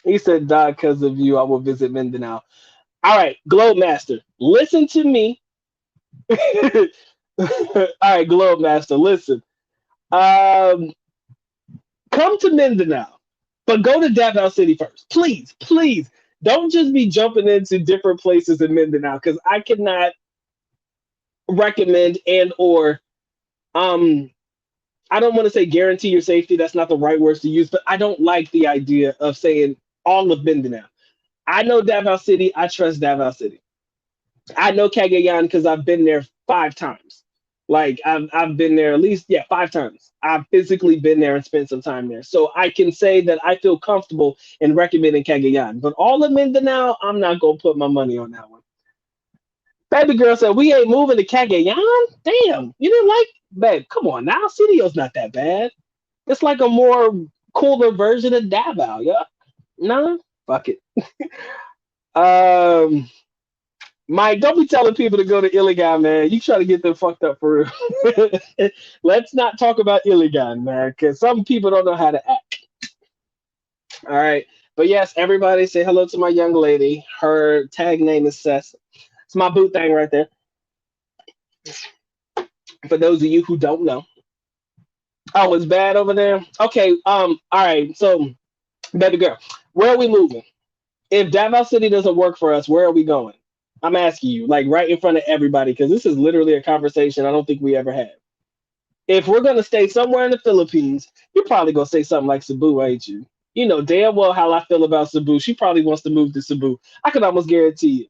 He said, "Die because of you. I will visit Mindanao." All right, Globe Master, listen to me. All right, Globe Master, listen. Um, come to Mindanao, but go to Davao City first, please, please. Don't just be jumping into different places in Mindanao because I cannot recommend and or um I don't want to say guarantee your safety. That's not the right words to use, but I don't like the idea of saying all of Mindanao. I know Davao City. I trust Davao City. I know Cagayan because I've been there 5 times. Like I've been there at least, yeah, 5 times. I've physically been there and spent some time there. So I can say that I feel comfortable in recommending Cagayan. But all of Mindanao, I'm not gonna put my money on that one. Baby girl said we ain't moving to Cagayan. Damn, you didn't like, babe, come on now. Citio's not that bad. It's like a more cooler version of Davao, yeah. Nah, fuck it. Um Mike, don't be telling people to go to Iligan, man. You try to get them fucked up for real. Let's not talk about Iligan, man, because some people don't know how to act. All right. But yes, everybody say hello to my young lady. Her tag name is Sess. It's my boot thing right there. For those of you who don't know. Oh, it's bad over there? Okay, all right. So, baby girl, where are we moving? If Davao City doesn't work for us, where are we going? I'm asking you, like right in front of everybody, because this is literally a conversation I don't think we ever had. If we're gonna stay somewhere in the Philippines, you're probably gonna say something like Cebu, ain't you? You know damn well how I feel about Cebu. She probably wants to move to Cebu. I can almost guarantee it.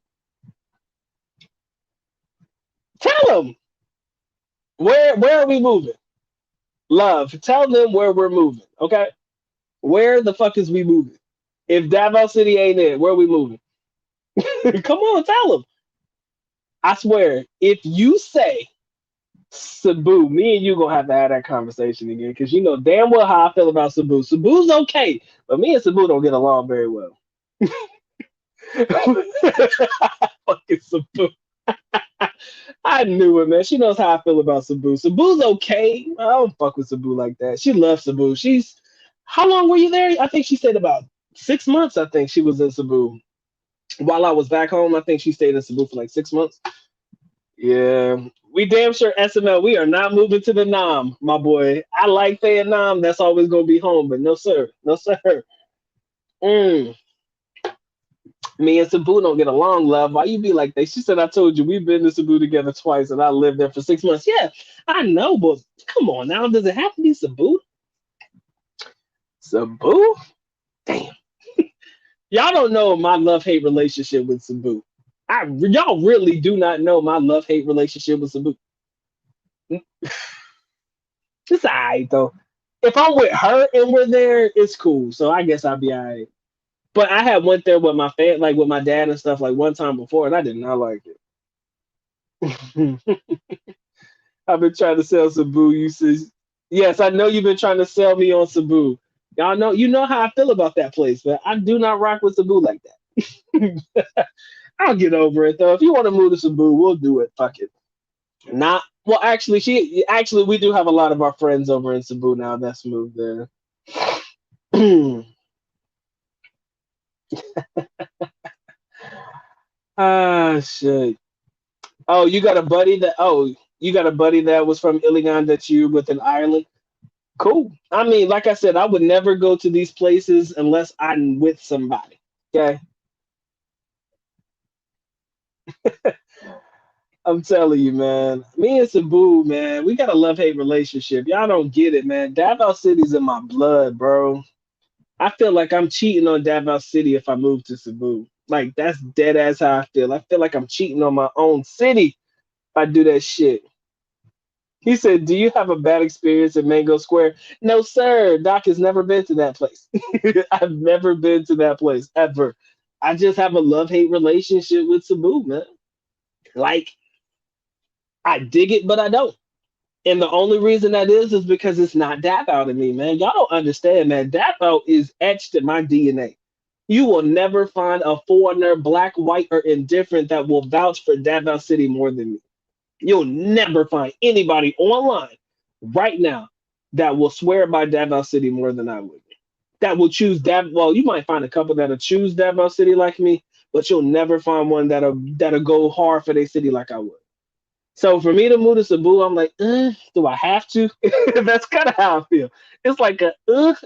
Tell them where are we moving? Love, tell them where we're moving. Okay, where the fuck is we moving? If Davao City ain't it, where are we moving? Come on, tell them. I swear, if you say Cebu, me and you gonna have to have that conversation again because you know damn well how I feel about Cebu. Cebu's okay, but me and Cebu don't get along very well. Fucking Cebu. I knew it, man. She knows how I feel about Cebu. Cebu's okay. I don't fuck with Cebu like that. She loves Cebu. She's how long were you there? I think she stayed about 6 months. I think she was in Cebu while I was back home. I think she stayed in Cebu for like 6 months. Yeah, we damn sure SML. We are not moving to the Nam, my boy. I like saying Nam. That's always gonna be home, but no sir, no sir. Mm. Me and Cebu don't get along, love. Why you be like that? She said, "I told you we've been to Cebu together twice, and I lived there for 6 months." Yeah, I know, but come on now. Does it have to be Cebu? Cebu? Damn, y'all don't know my love hate relationship with Cebu. Y'all really do not know my love hate relationship with Cebu. It's alright though. If I'm with her and we're there, it's cool. So I guess I'll be alright. But I had went there with my like with my dad and stuff, like one time before, and I did not like it. I've been trying to sell Cebu. You said yes, I know you've been trying to sell me on Cebu. Y'all know you know how I feel about that place, but I do not rock with Cebu like that. I'll get over it though. If you want to move to Cebu, we'll do it. Fuck it. Not well. Actually, we do have a lot of our friends over in Cebu now that's moved there. Ah, shit. Oh, you got a buddy that. Oh, you got a buddy that was from Iligan that you with in Ireland. Cool. I mean, like I said, I would never go to these places unless I'm with somebody. Okay, I'm telling you, man. Me and Cebu, man, we got a love hate relationship. Y'all don't get it, man. Davao City's in my blood, bro. I feel like I'm cheating on Davao City if I move to Cebu. Like that's dead ass how I feel. I feel like I'm cheating on my own city if I do that shit. He said, "Do you have a bad experience at Mango Square?" No, sir. Doc has never been to that place. I've never been to that place ever. I just have a love hate relationship with Cebu, man. Like I dig it, but I don't. And the only reason that is because it's not Davao to me, man. Y'all don't understand, man. Davao is etched in my DNA. You will never find a foreigner, black, white, or indifferent that will vouch for Davao City more than me. You'll never find anybody online right now that will swear by Davao City more than I would. That will choose Dav. Well, you might find a couple that'll choose Davao City like me, but you'll never find one that'll go hard for their city like I would. So for me to move to Cebu, I'm like, do I have to? That's kind of how I feel. It's like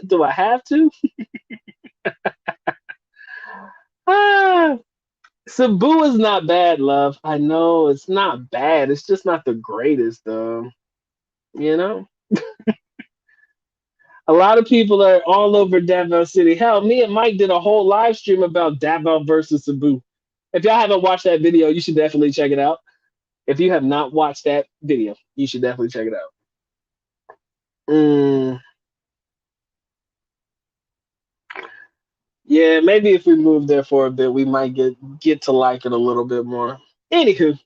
do I have to? Ah, Cebu is not bad, love. I know it's not bad. It's just not the greatest, though. You know, a lot of people are all over Davao City. Hell, me and Mike did a whole live stream about Davao versus Cebu. If y'all haven't watched that video, you should definitely check it out. If you have not watched that video, you should definitely check it out. Mm, yeah, maybe if we move there for a bit, we might get to like it a little bit more. Anywho,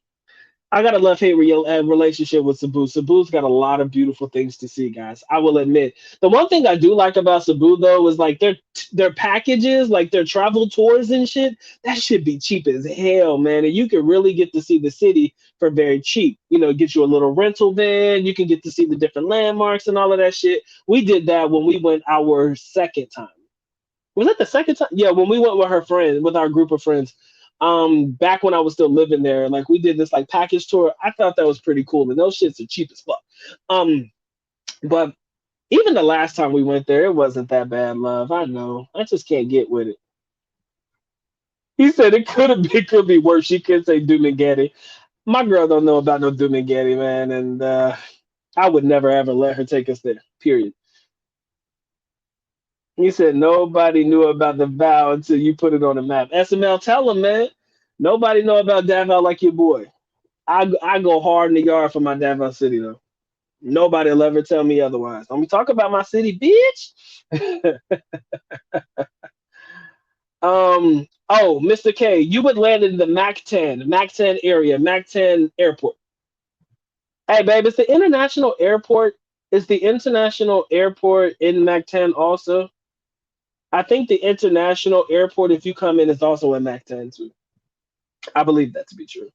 I got a love hate relationship with Cebu. Cebu's got a lot of beautiful things to see, guys. I will admit. The one thing I do like about Cebu though is like their packages, like their travel tours and shit. That should be cheap as hell, man. And you can really get to see the city for very cheap. You know, get you a little rental van. You can get to see the different landmarks and all of that shit. We did that when we went our second time. Was that the second time? Yeah, when we went with her friend, with our group of friends, back when I was still living there, like we did this like package tour. I thought that was pretty cool, and those shits are cheap as fuck. Um, but even the last time we went there, it wasn't that bad, love. I know. I just can't get with it. He said it could be worse. She could say Dumingeti. My girl don't know about no Dumingeti, man, and I would never ever let her take us there. Period. He said nobody knew about the vow until you put it on the map. SML, tell him, man. Nobody know about Davao like your boy. I go hard in the yard for my Davao City though. Nobody will ever tell me otherwise. Don't be talk about my city, bitch. Oh, Mr. K, you would land in the Mac 10 area, Mac 10 airport. Hey, babe, it's the international airport. Is the international airport in Mac 10 also? I think the international airport, if you come in, is also in Mac 10 too. I believe that to be true.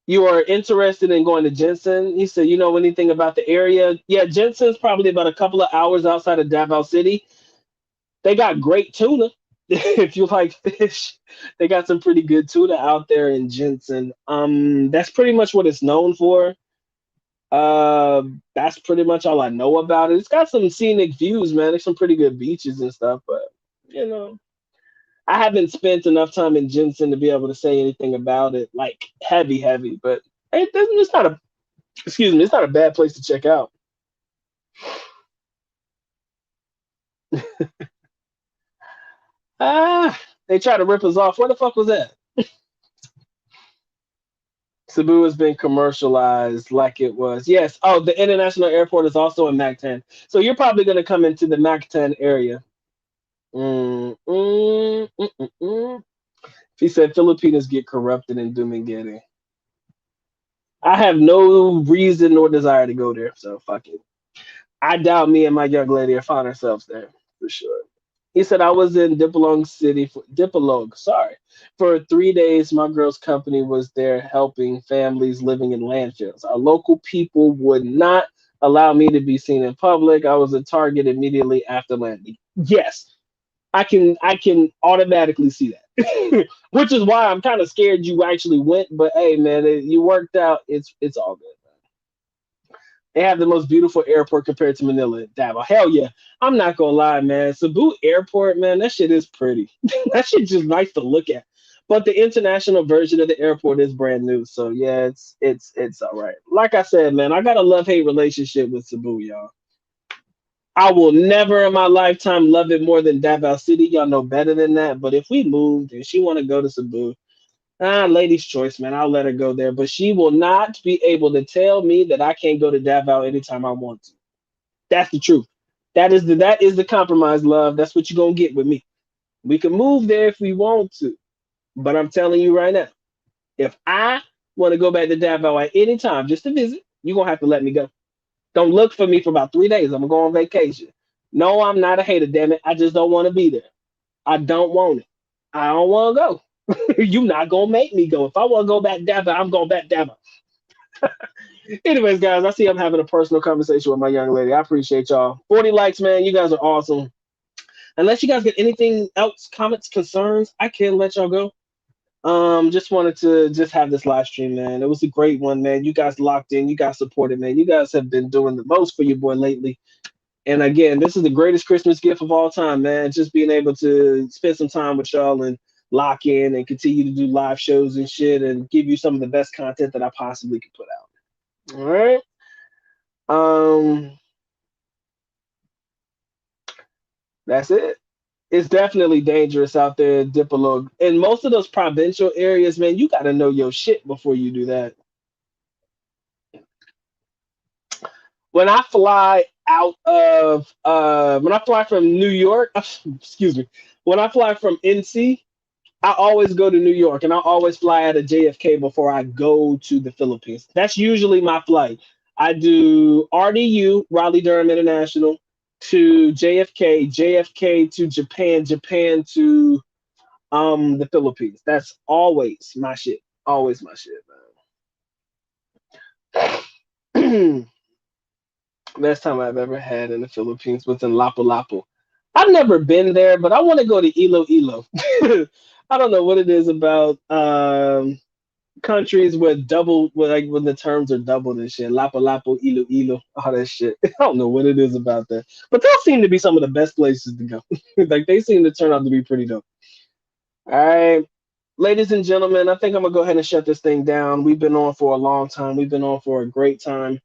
You are interested in going to Jensen? He said, you know anything about the area? Yeah, Jensen's probably about a couple of hours outside of Davao City. They got great tuna. If you like fish, they got some pretty good tuna out there in Jensen. That's pretty much what it's known for. That's pretty much all I know about it. It's got some scenic views, man. There's some pretty good beaches and stuff, but you know, I haven't spent enough time in Jensen to be able to say anything about it, like heavy. But it's not a excuse me, it's not a bad place to check out. Ah, they try to rip us off. Where the fuck was that? Cebu has been commercialized like it was. Yes. Oh, the international airport is also in Mac 10. So you're probably going to come into the Mac 10 area. Mm, mm, mm, mm, mm. He said Filipinas get corrupted in Dumaguete. I have no reason nor desire to go there, so fuck it. I doubt me and my young lady are find ourselves there for sure. He said I was in Dipolog, sorry. For 3 days, my girl's company was there helping families living in landfills. Our local people would not allow me to be seen in public. I was a target immediately after landing. Yes, I can automatically see that. Which is why I'm kind of scared you actually went, but hey man, you worked out. It's all good. They have the most beautiful airport compared to Manila. Davao. Hell yeah. I'm not gonna lie, man. Cebu Airport, man, that shit is pretty. That shit just nice to look at. But the international version of the airport is brand new. So yeah, it's all right. Like I said, man, I got a love-hate relationship with Cebu, y'all. I will never in my lifetime love it more than Davao City. Y'all know better than that. But if we moved and she want to go to Cebu, lady's choice, man. I'll let her go there, but she will not be able to tell me that I can't go to Davao anytime I want to. That's the truth. That is the compromise, love. That's what you're gonna get with me. We can move there if we want to, but I'm telling you right now, if I want to go back to Davao at any time just to visit, you're gonna have to let me go. Don't look for me for about 3 days. I'm gonna go on vacation. No, I'm not a hater, damn it. I just don't want to be there. I don't want it. I don't want to go. You not gonna make me go. If I want to go back Dapper, I'm going back Dapper. Anyways, guys, I see I'm having a personal conversation with my young lady. I appreciate y'all. 40 likes, man. You guys are awesome. Unless you guys get anything else, comments, concerns, I can let y'all go. Just wanted to just have this live stream, man. It was a great one, man. You guys locked in, you guys supported, man. You guys have been doing the most for your boy lately. And again, this is the greatest Christmas gift of all time, man. Just being able to spend some time with y'all and lock in and continue to do live shows and shit and give you some of the best content that I possibly could put out. All right. Um, that's it. It's definitely dangerous out there, Dipolo. In most of those provincial areas, man, you got to know your shit before you do that. When I fly out of, when I fly from New York, excuse me, when I fly from NC, I always go to New York and I always fly out of JFK before I go to the Philippines. That's usually my flight. I do RDU, Raleigh Durham International, to JFK, JFK to Japan, Japan to the Philippines. That's always my shit. Always my shit, man. Best time I've ever had in the Philippines was in Lapu-Lapu. I've never been there, but I want to go to Iloilo. I don't know what it is about countries with double, with like when the terms are doubled and shit. Lapu-Lapu, Iloilo, all that shit. I don't know what it is about that, but those seem to be some of the best places to go. Like they seem to turn out to be pretty dope. All right, ladies and gentlemen, I think I'm gonna go ahead and shut this thing down. We've been on for a long time. We've been on for a great time,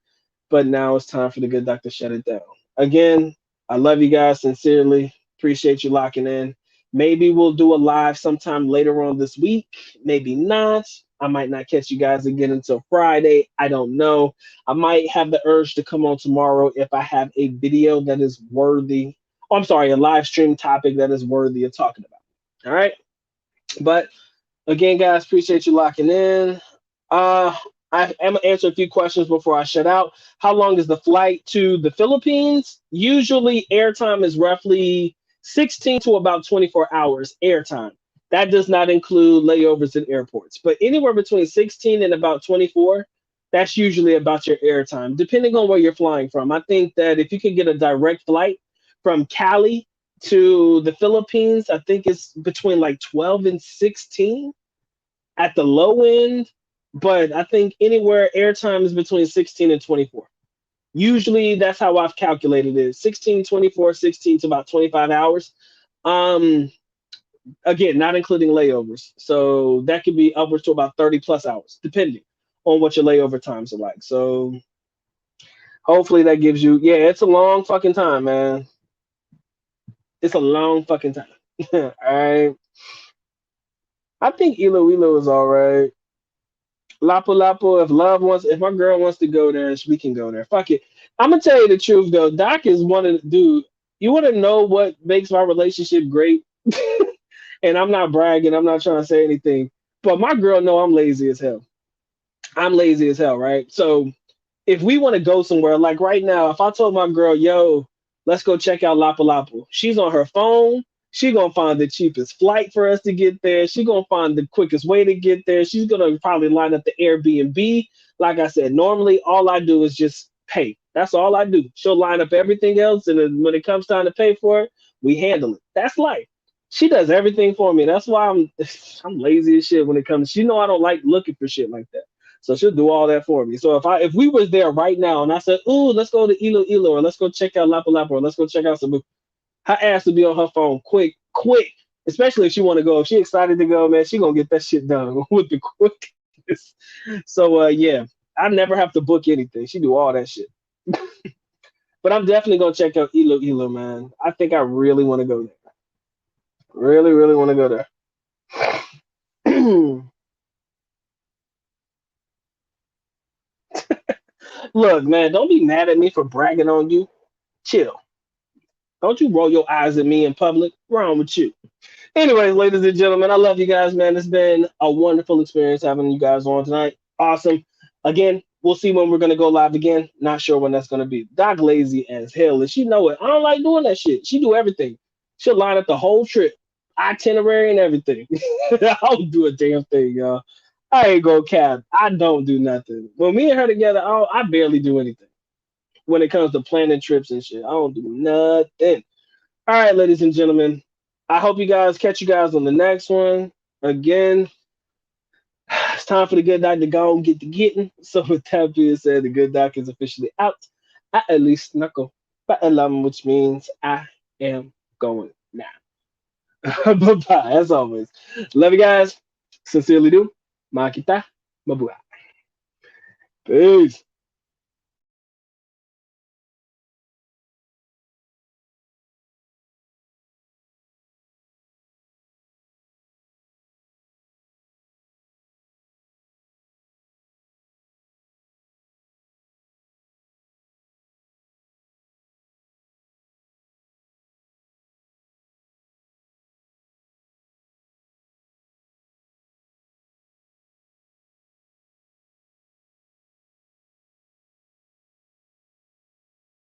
but now it's time for the good doctor shut it down. Again, I love you guys sincerely. Appreciate you locking in. Maybe we'll do a live sometime later on this week. Maybe not. I might not catch you guys again until Friday. I don't know. I might have the urge to come on tomorrow if I have a video that is worthy. Oh, I'm sorry, a live stream topic that is worthy of talking about. All right. But again, guys, appreciate you locking in. Uh, I am gonna answer a few questions before I shut out. How long is the flight to the Philippines? Usually, airtime is roughly 16 to about 24 hours airtime. That does not include layovers in airports, but anywhere between 16 and about 24, that's usually about your airtime, depending on where you're flying from. I think that if you can get a direct flight from Cali to the Philippines, I think it's between like 12 and 16 at the low end, but I think anywhere airtime is between 16 and 24. Usually that's how I've calculated it. 16, 24, 16 to about 25 hours. Um, Again, not including layovers. So that could be upwards to about 30 plus hours, depending on what your layover times are like. So hopefully that gives you, yeah, it's a long fucking time, man. It's a long fucking time. All right. I think Iloilo is all right. Lapu Lapu, if my girl wants to go there, we can go there. Fuck it. I'm gonna tell you the truth though. Doc is one of the dude. You want to know what makes my relationship great? And I'm not bragging. I'm not trying to say anything. But my girl know I'm lazy as hell. I'm lazy as hell, right? So if we want to go somewhere, like right now, if I told my girl, yo, let's go check out Lapu Lapu, she's on her phone. She gonna find the cheapest flight for us to get there. She gonna find the quickest way to get there. She's gonna probably line up the Airbnb. Like I said, normally all I do is just pay. That's all I do. She'll line up everything else, and then when it comes time to pay for it, we handle it. That's life. She does everything for me. That's why I'm lazy as shit when it comes. She know I don't like looking for shit like that. So she'll do all that for me. So if we was there right now and I said, "Ooh, let's go to Iloilo, or let's go check out Lapu Lapu, or let's go check out Cebu," her ass would be on her phone quick, quick. Especially if she want to go. If she excited to go, man, she gonna get that shit done with the quickness. So yeah, I never have to book anything. She do all that shit. But I'm definitely gonna check out Iloilo, man. I think I really want to go there. Really, really want to go there. Look, man, don't be mad at me for bragging on you. Chill. Don't you roll your eyes at me in public. What's wrong with you? Anyways, ladies and gentlemen, I love you guys, man. It's been a wonderful experience having you guys on tonight. Awesome. Again, we'll see when we're gonna go live again. Not sure when that's gonna be. Doc lazy as hell, and she know it. I don't like doing that shit. She do everything. She'll line up the whole trip. itinerary and everything. I don't do a damn thing, y'all. I ain't go cap. I don't do nothing. When me and her together, I barely do anything when it comes to planning trips and shit. I don't do nothing. All right, ladies and gentlemen. I hope you guys catch you guys on the next one. Again, it's time for the good doc to go and get the getting. So with that being said, the good doc is officially out. At least knuckle. Which means I am going now. Bye bye, as always. Love you guys. Sincerely do. Makita. Mabuhay. Peace.